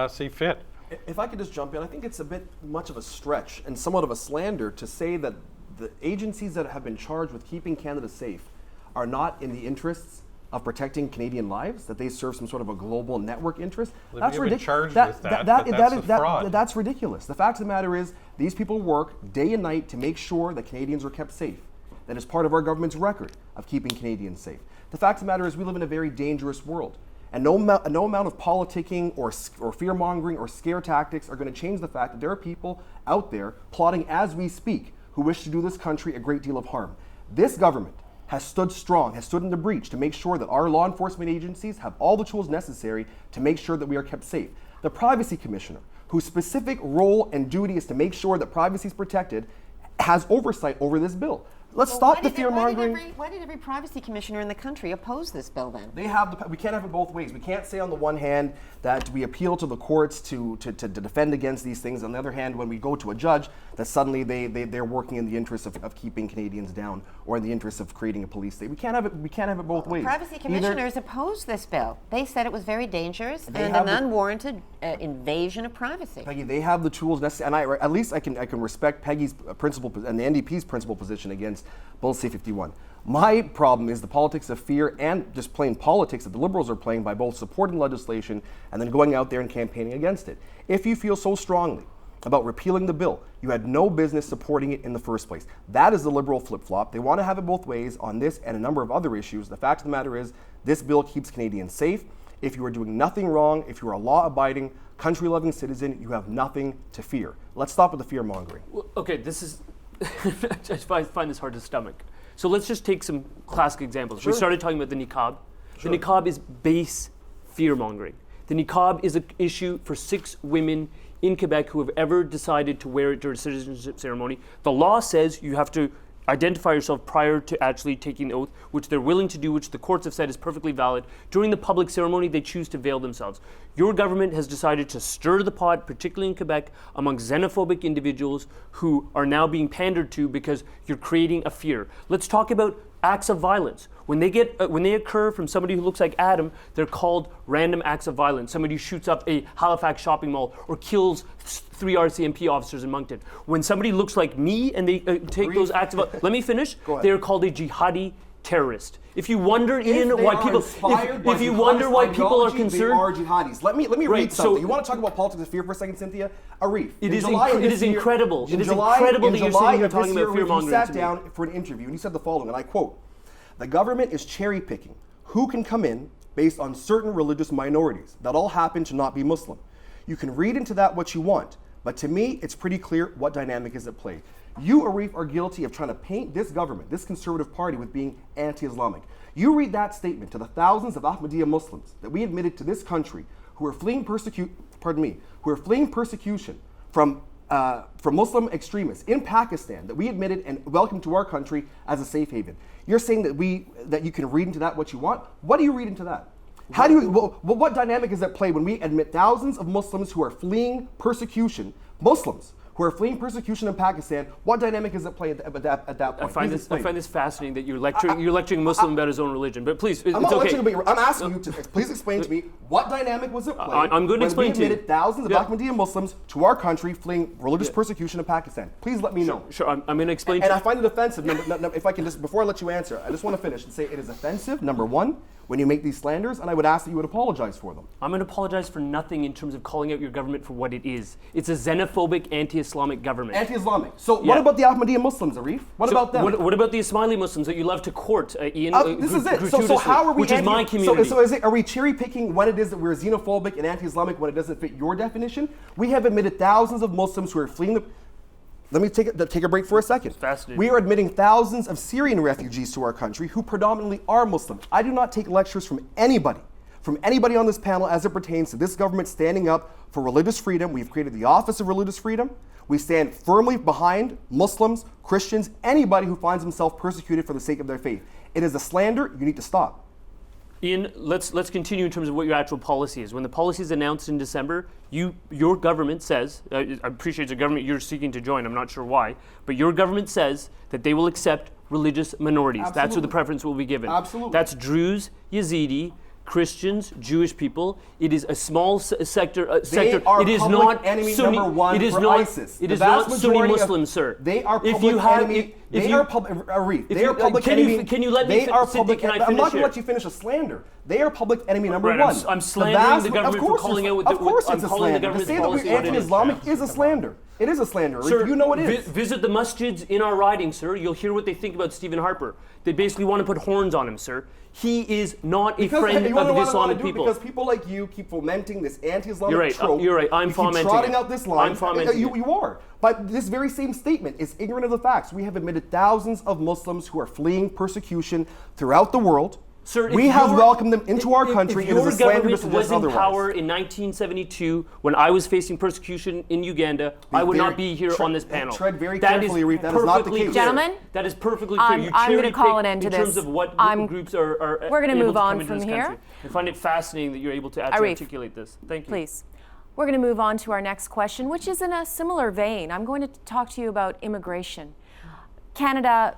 see fit. If I could just jump in, I think it's a bit much of a stretch and somewhat of a slander to say that the agencies that have been charged with keeping Canada safe are not in the interests of protecting Canadian lives, that they serve some sort of a global network interest. That's ridiculous. That's ridiculous. The fact of the matter is, these people work day and night to make sure that Canadians are kept safe. That is part of our government's record of keeping Canadians safe. The fact of the matter is, we live in a very dangerous world. And no amount of politicking or fear-mongering or scare tactics are going to change the fact that there are people out there plotting as we speak who wish to do this country a great deal of harm. This government has stood strong, has stood in the breach to make sure that our law enforcement agencies have all the tools necessary to make sure that we are kept safe. The Privacy Commissioner, whose specific role and duty is to make sure that privacy is protected, has oversight over this bill. Let's stop the fear-mongering. Why did every privacy commissioner in the country oppose this bill then? We can't have it both ways. We can't say on the one hand that we appeal to the courts to defend against these things. On the other hand, when we go to a judge, that suddenly they're working in the interest of keeping Canadians down or in the interest of creating a police state. We can't have it both ways. Privacy commissioners opposed this bill. They said it was very dangerous and an unwarranted invasion of privacy. Peggy, they have the tools necessary, and at least I can respect Peggy's principle and the NDP's principal position against Bill C-51. My problem is the politics of fear and just plain politics that the Liberals are playing by both supporting legislation and then going out there and campaigning against it. If you feel so strongly about repealing the bill, you had no business supporting it in the first place. That is the Liberal flip-flop. They want to have it both ways on this and a number of other issues. The fact of the matter is, this bill keeps Canadians safe. If you are doing nothing wrong, if you are a law-abiding, country-loving citizen, you have nothing to fear. Let's stop with the fear-mongering. Well, okay, this is... I find this hard to stomach. So let's just take some classic examples. Sure. We started talking about the niqab. Sure. The niqab is base fear-mongering. The niqab is an issue for 6 women in Quebec who have ever decided to wear it during a citizenship ceremony. The law says you have to identify yourself prior to actually taking the oath, which they're willing to do, which the courts have said is perfectly valid. During the public ceremony, they choose to veil themselves. Your government has decided to stir the pot, particularly in Quebec, among xenophobic individuals who are now being pandered to because you're creating a fear. Let's talk about acts of violence. When they occur from somebody who looks like Adam, they're called random acts of violence. Somebody shoots up a Halifax shopping mall or kills 3 RCMP officers in Moncton. When somebody looks like me and they take those acts of violence, let me finish. They are called a jihadi terrorist. If you wonder, Ian, why people, if you wonder why people are concerned, they are jihadis. Let me read something. You want to talk about politics of fear for a second, Cynthia? Arif. It is incredible. It is incredible that you're sitting here talking about fear mongering. He sat down for an interview and he said the following, and I quote: "The government is cherry picking who can come in based on certain religious minorities that all happen to not be Muslim. You can read into that what you want, but to me, it's pretty clear what dynamic is at play. You, Arif, are guilty of trying to paint this government, this conservative party, with being anti-Islamic. You read that statement to the thousands of Ahmadiyya Muslims that we admitted to this country who are fleeing persecution from Muslim extremists in Pakistan that we admitted and welcomed to our country as a safe haven. You're saying that you can read into that what you want? What do you read into that? How do you? What dynamic is at play when we admit thousands of Muslims who are fleeing persecution, Muslims who are fleeing persecution in Pakistan? What dynamic is at play at that point? I find this fascinating that you're lecturing a Muslim about his own religion. But please, I'm not lecturing, but I'm asking you to please explain to me what dynamic was at play. I'm going to explain to you. We admitted thousands of Ahmadiyya Muslims to our country fleeing religious persecution in Pakistan. Please let me know. Sure, I'm going to explain to you. And I find it offensive. If I can just, before I let you answer, I just want to finish and say it is offensive, number one, when you make these slanders, and I would ask that you would apologize for them. I'm going to apologize for nothing in terms of calling out your government for what it is. It's a xenophobic, anti-Islamic government. Anti-Islamic. So what about the Ahmadiyya Muslims, Arif? What about them? What about the Ismaili Muslims that you love to court, Ian? This is it. So how are we? Which is my community. So are we cherry picking when it is that we're xenophobic and anti-Islamic when it doesn't fit your definition? We have admitted thousands of Muslims who are fleeing the. Let me take a break for a second. Fascinating. We are admitting thousands of Syrian refugees to our country who predominantly are Muslim. I do not take lectures from anybody on this panel as it pertains to this government standing up for religious freedom. We've created the Office of Religious Freedom. We stand firmly behind Muslims, Christians, anybody who finds himself persecuted for the sake of their faith. It is a slander. You need to stop. Ian, let's continue in terms of what your actual policy is. When the policy is announced in December, your government says, I appreciate the government you're seeking to join, I'm not sure why, but your government says that they will accept religious minorities. Absolutely. That's what the preference will be given. Absolutely. That's Druze, Yazidi, Christians, Jewish people. It is a small sector. They are it is public not enemy Sunni. number one It is for not ISIS. It is not Sunni Muslims, sir. They are public enemy. They are public enemy. Can you let me finish? I'm not going to let you finish a slander. They are public enemy number one. I'm slandering the government for calling out. Of course, it's a slander. To say that we're anti-Islamic is a slander. It is a slander. Sir, you know it is. Visit the masjids in our riding, sir. You'll hear what they think about Stephen Harper. They basically want to put horns on him, sir. He is not a friend of the Islamic people. Because people like you keep fomenting this anti-Islamic trope. You're right. I'm fomenting it. Trotting out this line. I'm fomenting it. You are. But this very same statement is ignorant of the facts. We have admitted thousands of Muslims who are fleeing persecution throughout the world. Sir, we have welcomed them into our country. If It is your a slander to government suggest was in otherwise. power in 1972, when I was facing persecution in Uganda, I would not be here on this panel. Tread very carefully, Arif. That is not the perfectly case. clear. Gentlemen, that is perfectly clear. You I'm going to call cherry-pick an end to in this. terms of what groups are We're going to able move come on into from this here. country. I find it fascinating that you're able to actually Arif, articulate this. Thank you. Please. We're going to move on to our next question, which is in a similar vein. I'm going to talk to you about immigration. Canada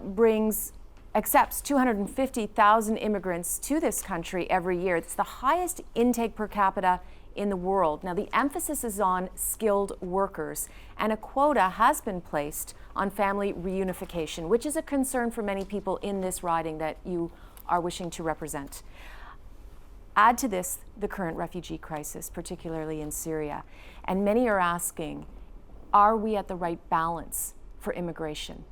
accepts 250,000 immigrants to this country every year. It's the highest intake per capita in the world. Now, the emphasis is on skilled workers, and a quota has been placed on family reunification, which is a concern for many people in this riding that you are wishing to represent. Add to this the current refugee crisis, particularly in Syria, and many are asking, are we at the right balance for immigration?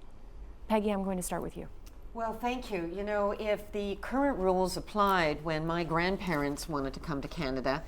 Peggy, I'm going to start with you. Well, thank you. You know, if the current rules applied when my grandparents wanted to come to Canada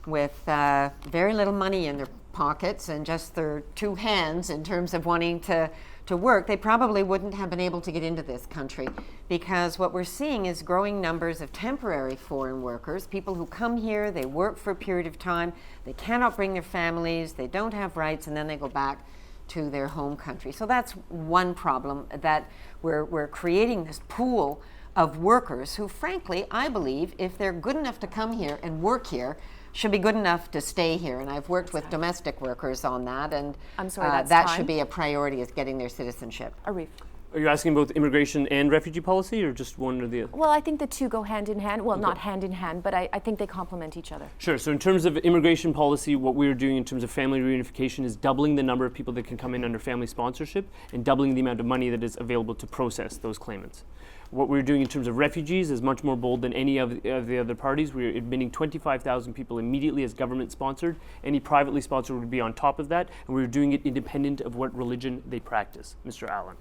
with very little money in their pockets and just their two hands in terms of wanting to work, they probably wouldn't have been able to get into this country, because what we're seeing is growing numbers of temporary foreign workers, people who come here, they work for a period of time, they cannot bring their families, they don't have rights, and then they go back to their home country. So that's one problem, that we're creating this pool of workers who, frankly, I believe if they're good enough to come here and work here, should be good enough to stay here. And I've worked with domestic workers on that, and I'm sorry, that's that time. should be a priority, is getting their citizenship. Arif. Are you asking about immigration and refugee policy, or just one or the other? Well, I think the two go hand in hand. Well, not hand in hand, but I think they complement each other. Sure. So in terms of immigration policy, what we're doing in terms of family reunification is doubling the number of people that can come in under family sponsorship and doubling the amount of money that is available to process those claimants. What we're doing in terms of refugees is much more bold than any of the other parties. We're admitting 25,000 people immediately as government sponsored. Any privately sponsored would be on top of that, and we're doing it independent of what religion they practice. Mr. Allen.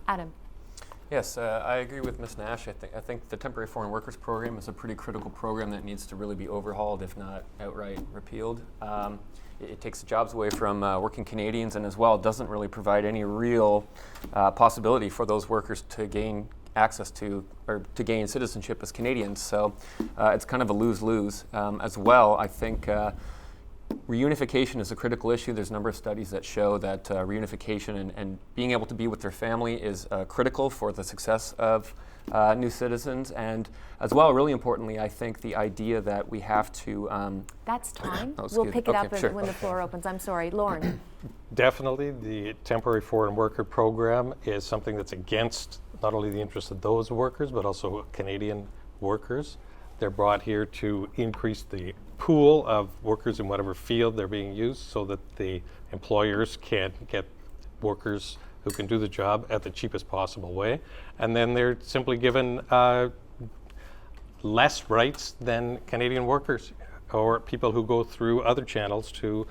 Adam. Yes, I agree with Ms. Nash. I think the Temporary Foreign Workers Program is a pretty critical program that needs to really be overhauled, if not outright repealed. It takes the jobs away from working Canadians, and as well doesn't really provide any real possibility for those workers to gain access to, or to gain citizenship as Canadians. So it's kind of a lose-lose. As well, I think reunification is a critical issue. There's a number of studies that show that reunification and being able to be with their family is critical for the success of new citizens. And as well, really importantly, I think the idea that we have to... That's time. Oh, We'll pick it up sure. when the floor opens. I'm sorry. Lorne. Definitely, the Temporary Foreign Worker Program is something that's against not only the interests of those workers, but also Canadian workers. They're brought here to increase the pool of workers in whatever field they're being used, so that the employers can get workers who can do the job at the cheapest possible way. And then they're simply given less rights than Canadian workers or people who go through other channels to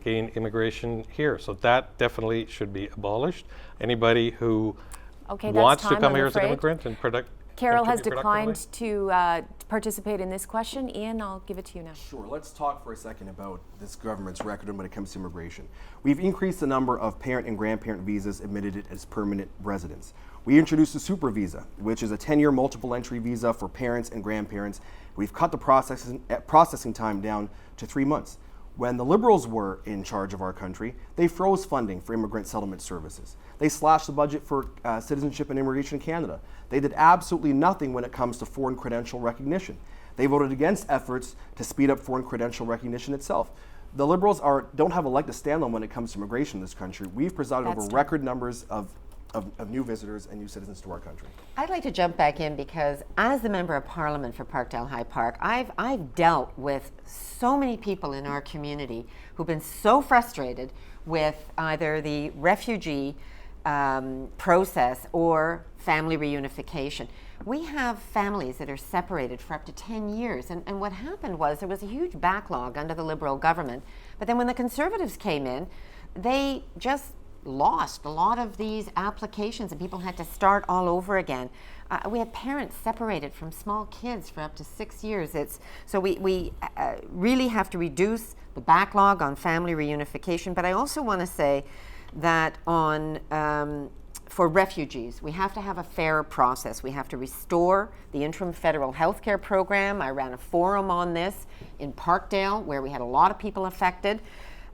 gain immigration here. So that definitely should be abolished. Anybody who wants to come here as an immigrant and Carol has contribute declined to participate in this question. Ian, I'll give it to you now. Sure. Let's talk for a second about this government's record when it comes to immigration. We've increased the number of parent and grandparent visas admitted as permanent residents. We introduced the super visa, which is a 10-year multiple entry visa for parents and grandparents. We've cut the processing time down to 3 months. When the Liberals were in charge of our country, they froze funding for immigrant settlement services. They slashed the budget for citizenship and immigration in Canada. They did absolutely nothing when it comes to foreign credential recognition. They voted against efforts to speed up foreign credential recognition itself. The Liberals don't have a leg to stand on when it comes to immigration in this country. We've presided over record numbers of new visitors and new citizens to our country. I'd like to jump back in, because as the Member of Parliament for Parkdale-High Park, I've dealt with so many people in our community who've been so frustrated with either the refugee process or family reunification. We have families that are separated for up to 10 years, and what happened was there was a huge backlog under the Liberal government, but then when the Conservatives came in, they just lost a lot of these applications and people had to start all over again. We had parents separated from small kids for up to 6 years. So we really have to reduce the backlog on family reunification. But I also want to say that on for refugees, we have to have a fair process. We have to restore the interim federal health care program. I ran a forum on this in Parkdale, where we had a lot of people affected.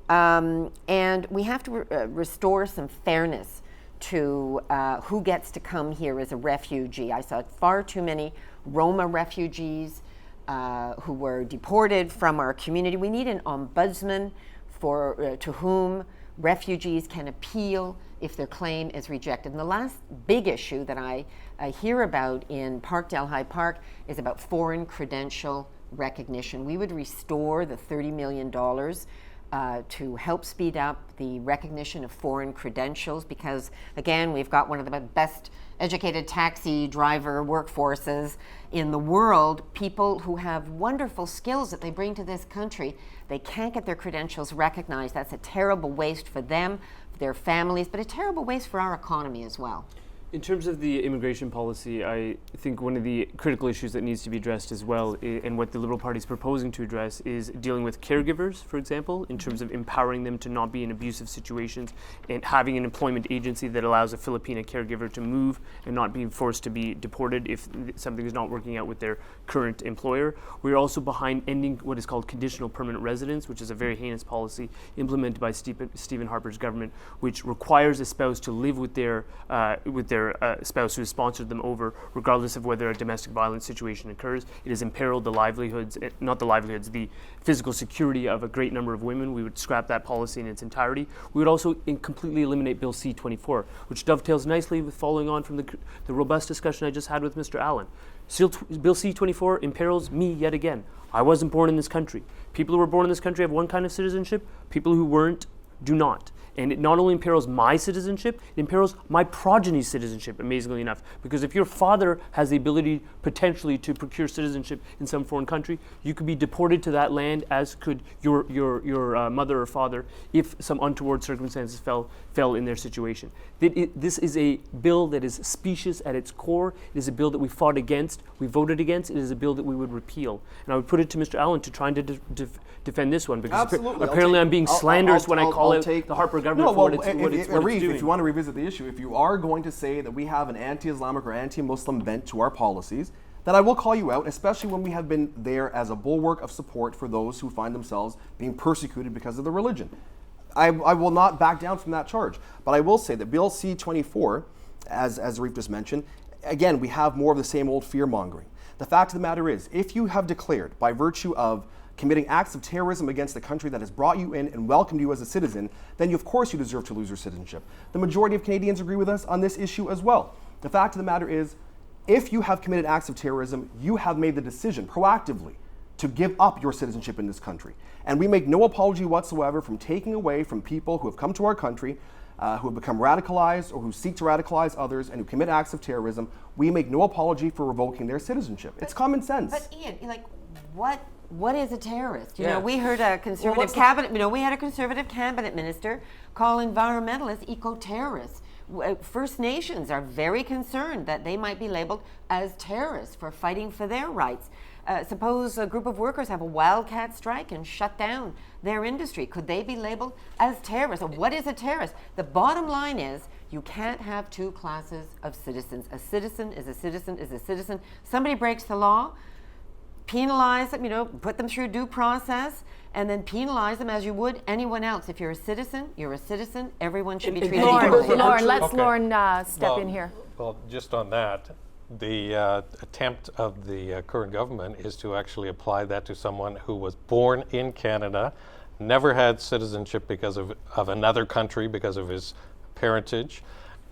And we have to restore some fairness to who gets to come here as a refugee. I saw far too many Roma refugees who were deported from our community. We need an ombudsman to whom refugees can appeal if their claim is rejected. And the last big issue that I hear about in Parkdale-High Park is about foreign credential recognition. We would restore the $30 million to help speed up the recognition of foreign credentials, because again, we've got one of the best educated taxi driver workforces in the world, people who have wonderful skills that they bring to this country. They can't get their credentials recognized. That's a terrible waste for them, for their families, but a terrible waste for our economy as well. In terms of the immigration policy, I think one of the critical issues that needs to be addressed as well, and what the Liberal Party is proposing to address, is dealing with caregivers, for example, in terms of empowering them to not be in abusive situations, and having an employment agency that allows a Filipina caregiver to move and not being forced to be deported if something is not working out with their current employer. We're also behind ending what is called conditional permanent residence, which is a very heinous policy implemented by Stephen Harper's government, which requires a spouse to live with their spouse who has sponsored them over, regardless of whether a domestic violence situation occurs. It has imperiled the physical security of a great number of women. We would scrap that policy in its entirety. We would also completely eliminate Bill C-24, which dovetails nicely with following on from the robust discussion I just had with Mr. Allen. Bill C-24 imperils me yet again. I wasn't born in this country. People who were born in this country have one kind of citizenship. People who weren't do not. And it not only imperils my citizenship, it imperils my progeny's citizenship, amazingly enough. Because if your father has the ability potentially to procure citizenship in some foreign country, you could be deported to that land, as could your mother or father, if some untoward circumstances fell in their situation. This is a bill that is specious at its core. It is a bill that we fought against, we voted against. It is a bill that we would repeal. And I would put it to Mr. Allen to try and defend this one, because apparently I'm being slanderous when I call out the Harper government for what it's doing. If you want to revisit the issue, if you are going to say that we have an anti-Islamic or anti-Muslim bent to our policies, then I will call you out, especially when we have been there as a bulwark of support for those who find themselves being persecuted because of their religion. I will not back down from that charge. But I will say that Bill C-24, as Arif just mentioned, again, we have more of the same old fear-mongering. The fact of the matter is, if you have declared, by virtue of committing acts of terrorism against the country that has brought you in and welcomed you as a citizen, then of course you deserve to lose your citizenship. The majority of Canadians agree with us on this issue as well. The fact of the matter is, if you have committed acts of terrorism, you have made the decision proactively to give up your citizenship in this country. And we make no apology whatsoever from taking away from people who have come to our country, who have become radicalized or who seek to radicalize others and who commit acts of terrorism. We make no apology for revoking their citizenship. It's common sense. But Ian, like, what is a terrorist? You know, we heard a conservative cabinet. We had a conservative cabinet minister call environmentalists eco-terrorists. First Nations are very concerned that they might be labeled as terrorists for fighting for their rights. Suppose a group of workers have a wildcat strike and shut down their industry. Could they be labeled as terrorists? What is a terrorist? The bottom line is, you can't have two classes of citizens. A citizen is a citizen is a citizen. Somebody breaks the law, penalize them, put them through due process, and then penalize them as you would anyone else. If you're a citizen, you're a citizen. Everyone should be treated equally. Lorne, let's Lorne step in here. Well, just on that, the attempt of the current government is to actually apply that to someone who was born in Canada, never had citizenship because of another country, because of his parentage,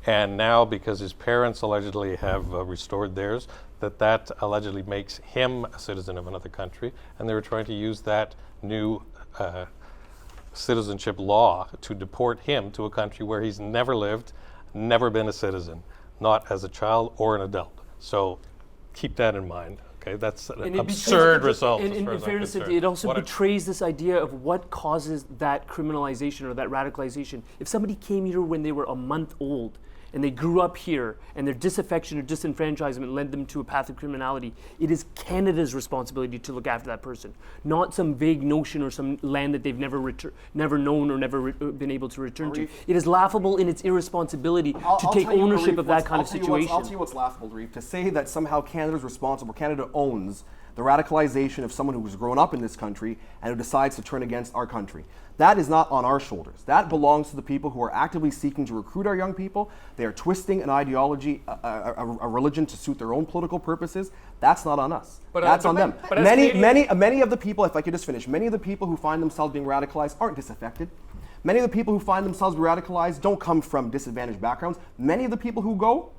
and now because his parents allegedly have restored theirs, that allegedly makes him a citizen of another country, and they were trying to use that new citizenship law to deport him to a country where he's never lived, never been a citizen, not as a child or an adult. So keep that in mind. Okay, that's an absurd result. And in fairness, it also betrays this idea of what causes that criminalization or that radicalization. If somebody came here when they were a month old, and they grew up here, and their disaffection or disenfranchisement led them to a path of criminality, it is Canada's responsibility to look after that person, not some vague notion or some land that they've never known or never been able to return to. It is laughable in its irresponsibility to take ownership of that kind of situation. I'll tell you what's laughable, Arif, to say that somehow Canada's responsible, Canada owns the radicalization of someone who was grown up in this country and who decides to turn against our country. That is not on our shoulders. That belongs to the people who are actively seeking to recruit our young people. They are twisting an ideology, a religion to suit their own political purposes. That's not on us. That's on them. Many of the people, if I could just finish, many of the people who find themselves being radicalized aren't disaffected. Many of the people who find themselves radicalized don't come from disadvantaged backgrounds. Many of the people who go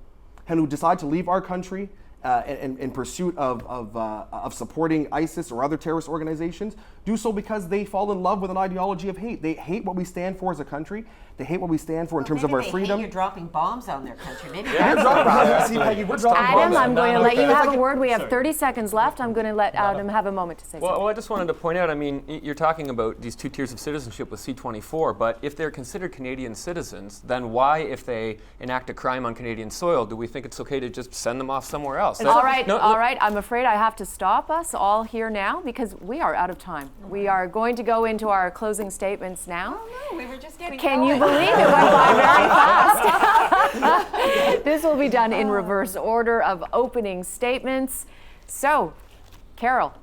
and who decide to leave our country in pursuit of supporting ISIS or other terrorist organizations do so because they fall in love with an ideology of hate. They hate what we stand for as a country. They hate what we stand for in terms of our freedom. Maybe you're dropping bombs on their country. Maybe See, Peggy, we're dropping Adam, bombs. I'm going to let you have a word. We have 30 seconds left. I'm going to let Adam have a moment to say something. Well, I just wanted to point out, I mean, you're talking about these 2 tiers of citizenship with C-24, but if they're considered Canadian citizens, then why, if they enact a crime on Canadian soil, do we think it's okay to just send them off somewhere else? All right. I'm afraid I have to stop us all here now because we are out of time. We are going to go into our closing statements now. Oh, no, we were just getting Can going. you believe it went by very fast? This will be done in reverse order of opening statements. So, Carol.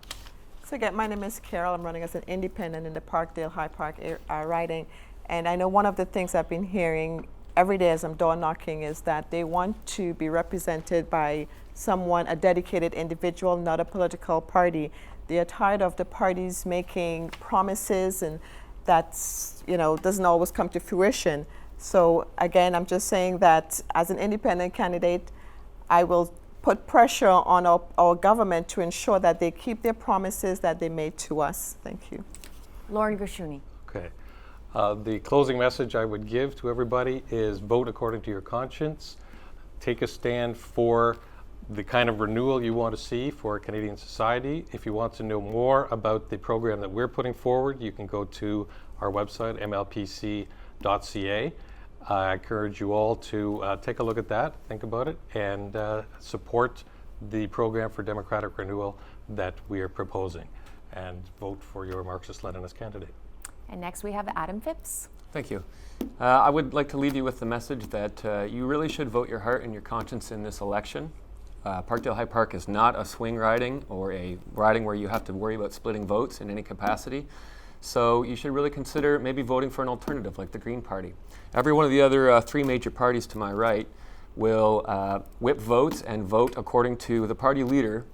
So again, my name is Carol. I'm running as an independent in the Parkdale-High Park riding. And I know one of the things I've been hearing every day as I'm door knocking is that they want to be represented by someone, a dedicated individual, not a political party. They are tired of the parties making promises and that's, doesn't always come to fruition. So again, I'm just saying that as an independent candidate, I will put pressure on our government to ensure that they keep their promises that they made to us. Thank you. Lorne Gershuny. Okay. The closing message I would give to everybody is vote according to your conscience. Take a stand for the kind of renewal you want to see for Canadian society. If you want to know more about the program that we're putting forward, you can go to our website, mlpc.ca. I encourage you all to take a look at that, think about it, and support the program for democratic renewal that we are proposing, and vote for your Marxist-Leninist candidate. And next we have Adam Phipps. Thank you. I would like to leave you with the message that you really should vote your heart and your conscience in this election. Parkdale-High Park is not a swing riding or a riding where you have to worry about splitting votes in any capacity. So you should really consider maybe voting for an alternative like the Green Party. Every one of the other 3 major parties to my right will whip votes and vote according to the party leader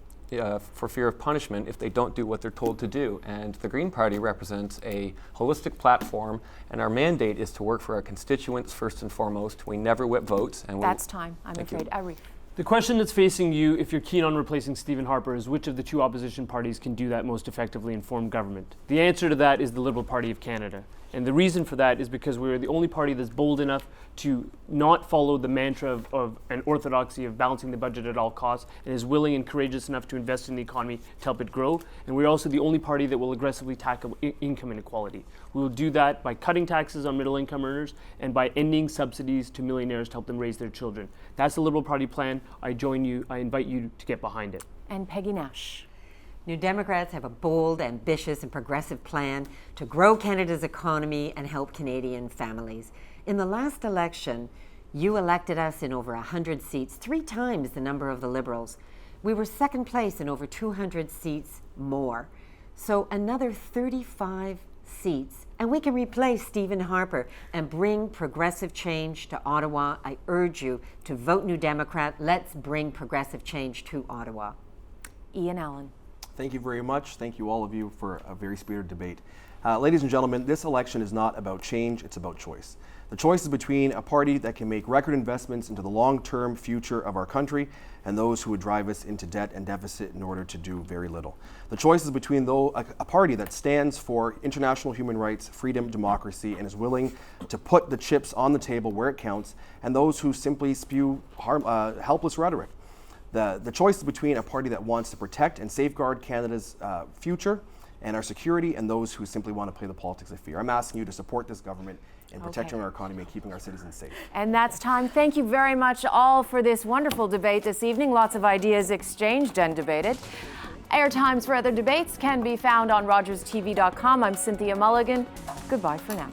for fear of punishment if they don't do what they're told to do. And the Green Party represents a holistic platform, and our mandate is to work for our constituents first and foremost. We never whip votes. And That's time, I'm afraid. Arif. The question that's facing you, if you're keen on replacing Stephen Harper, is which of the 2 opposition parties can do that most effectively and form government? The answer to that is the Liberal Party of Canada. And the reason for that is because we're the only party that's bold enough to not follow the mantra of an orthodoxy of balancing the budget at all costs, and is willing and courageous enough to invest in the economy to help it grow. And we're also the only party that will aggressively tackle income inequality. We will do that by cutting taxes on middle income earners and by ending subsidies to millionaires to help them raise their children. That's the Liberal Party plan. I invite you to get behind it. And Peggy Nash. New Democrats have a bold, ambitious, and progressive plan to grow Canada's economy and help Canadian families. In the last election, you elected us in over 100 seats, 3 times the number of the Liberals. We were second place in over 200 seats more. So another 35 seats, and we can replace Stephen Harper and bring progressive change to Ottawa. I urge you to vote New Democrat. Let's bring progressive change to Ottawa. Ian Allen. Thank you very much. Thank you, all of you, for a very spirited debate. Ladies and gentlemen, this election is not about change, it's about choice. The choice is between a party that can make record investments into the long-term future of our country and those who would drive us into debt and deficit in order to do very little. The choice is between a party that stands for international human rights, freedom, democracy, and is willing to put the chips on the table where it counts, and those who simply spew helpless rhetoric. The choice is between a party that wants to protect and safeguard Canada's future and our security, and those who simply want to play the politics of fear. I'm asking you to support this government in protecting our economy and keeping our citizens safe. And that's time. Thank you very much all for this wonderful debate this evening. Lots of ideas exchanged and debated. Airtimes for other debates can be found on rogerstv.com. I'm Cynthia Mulligan. Goodbye for now.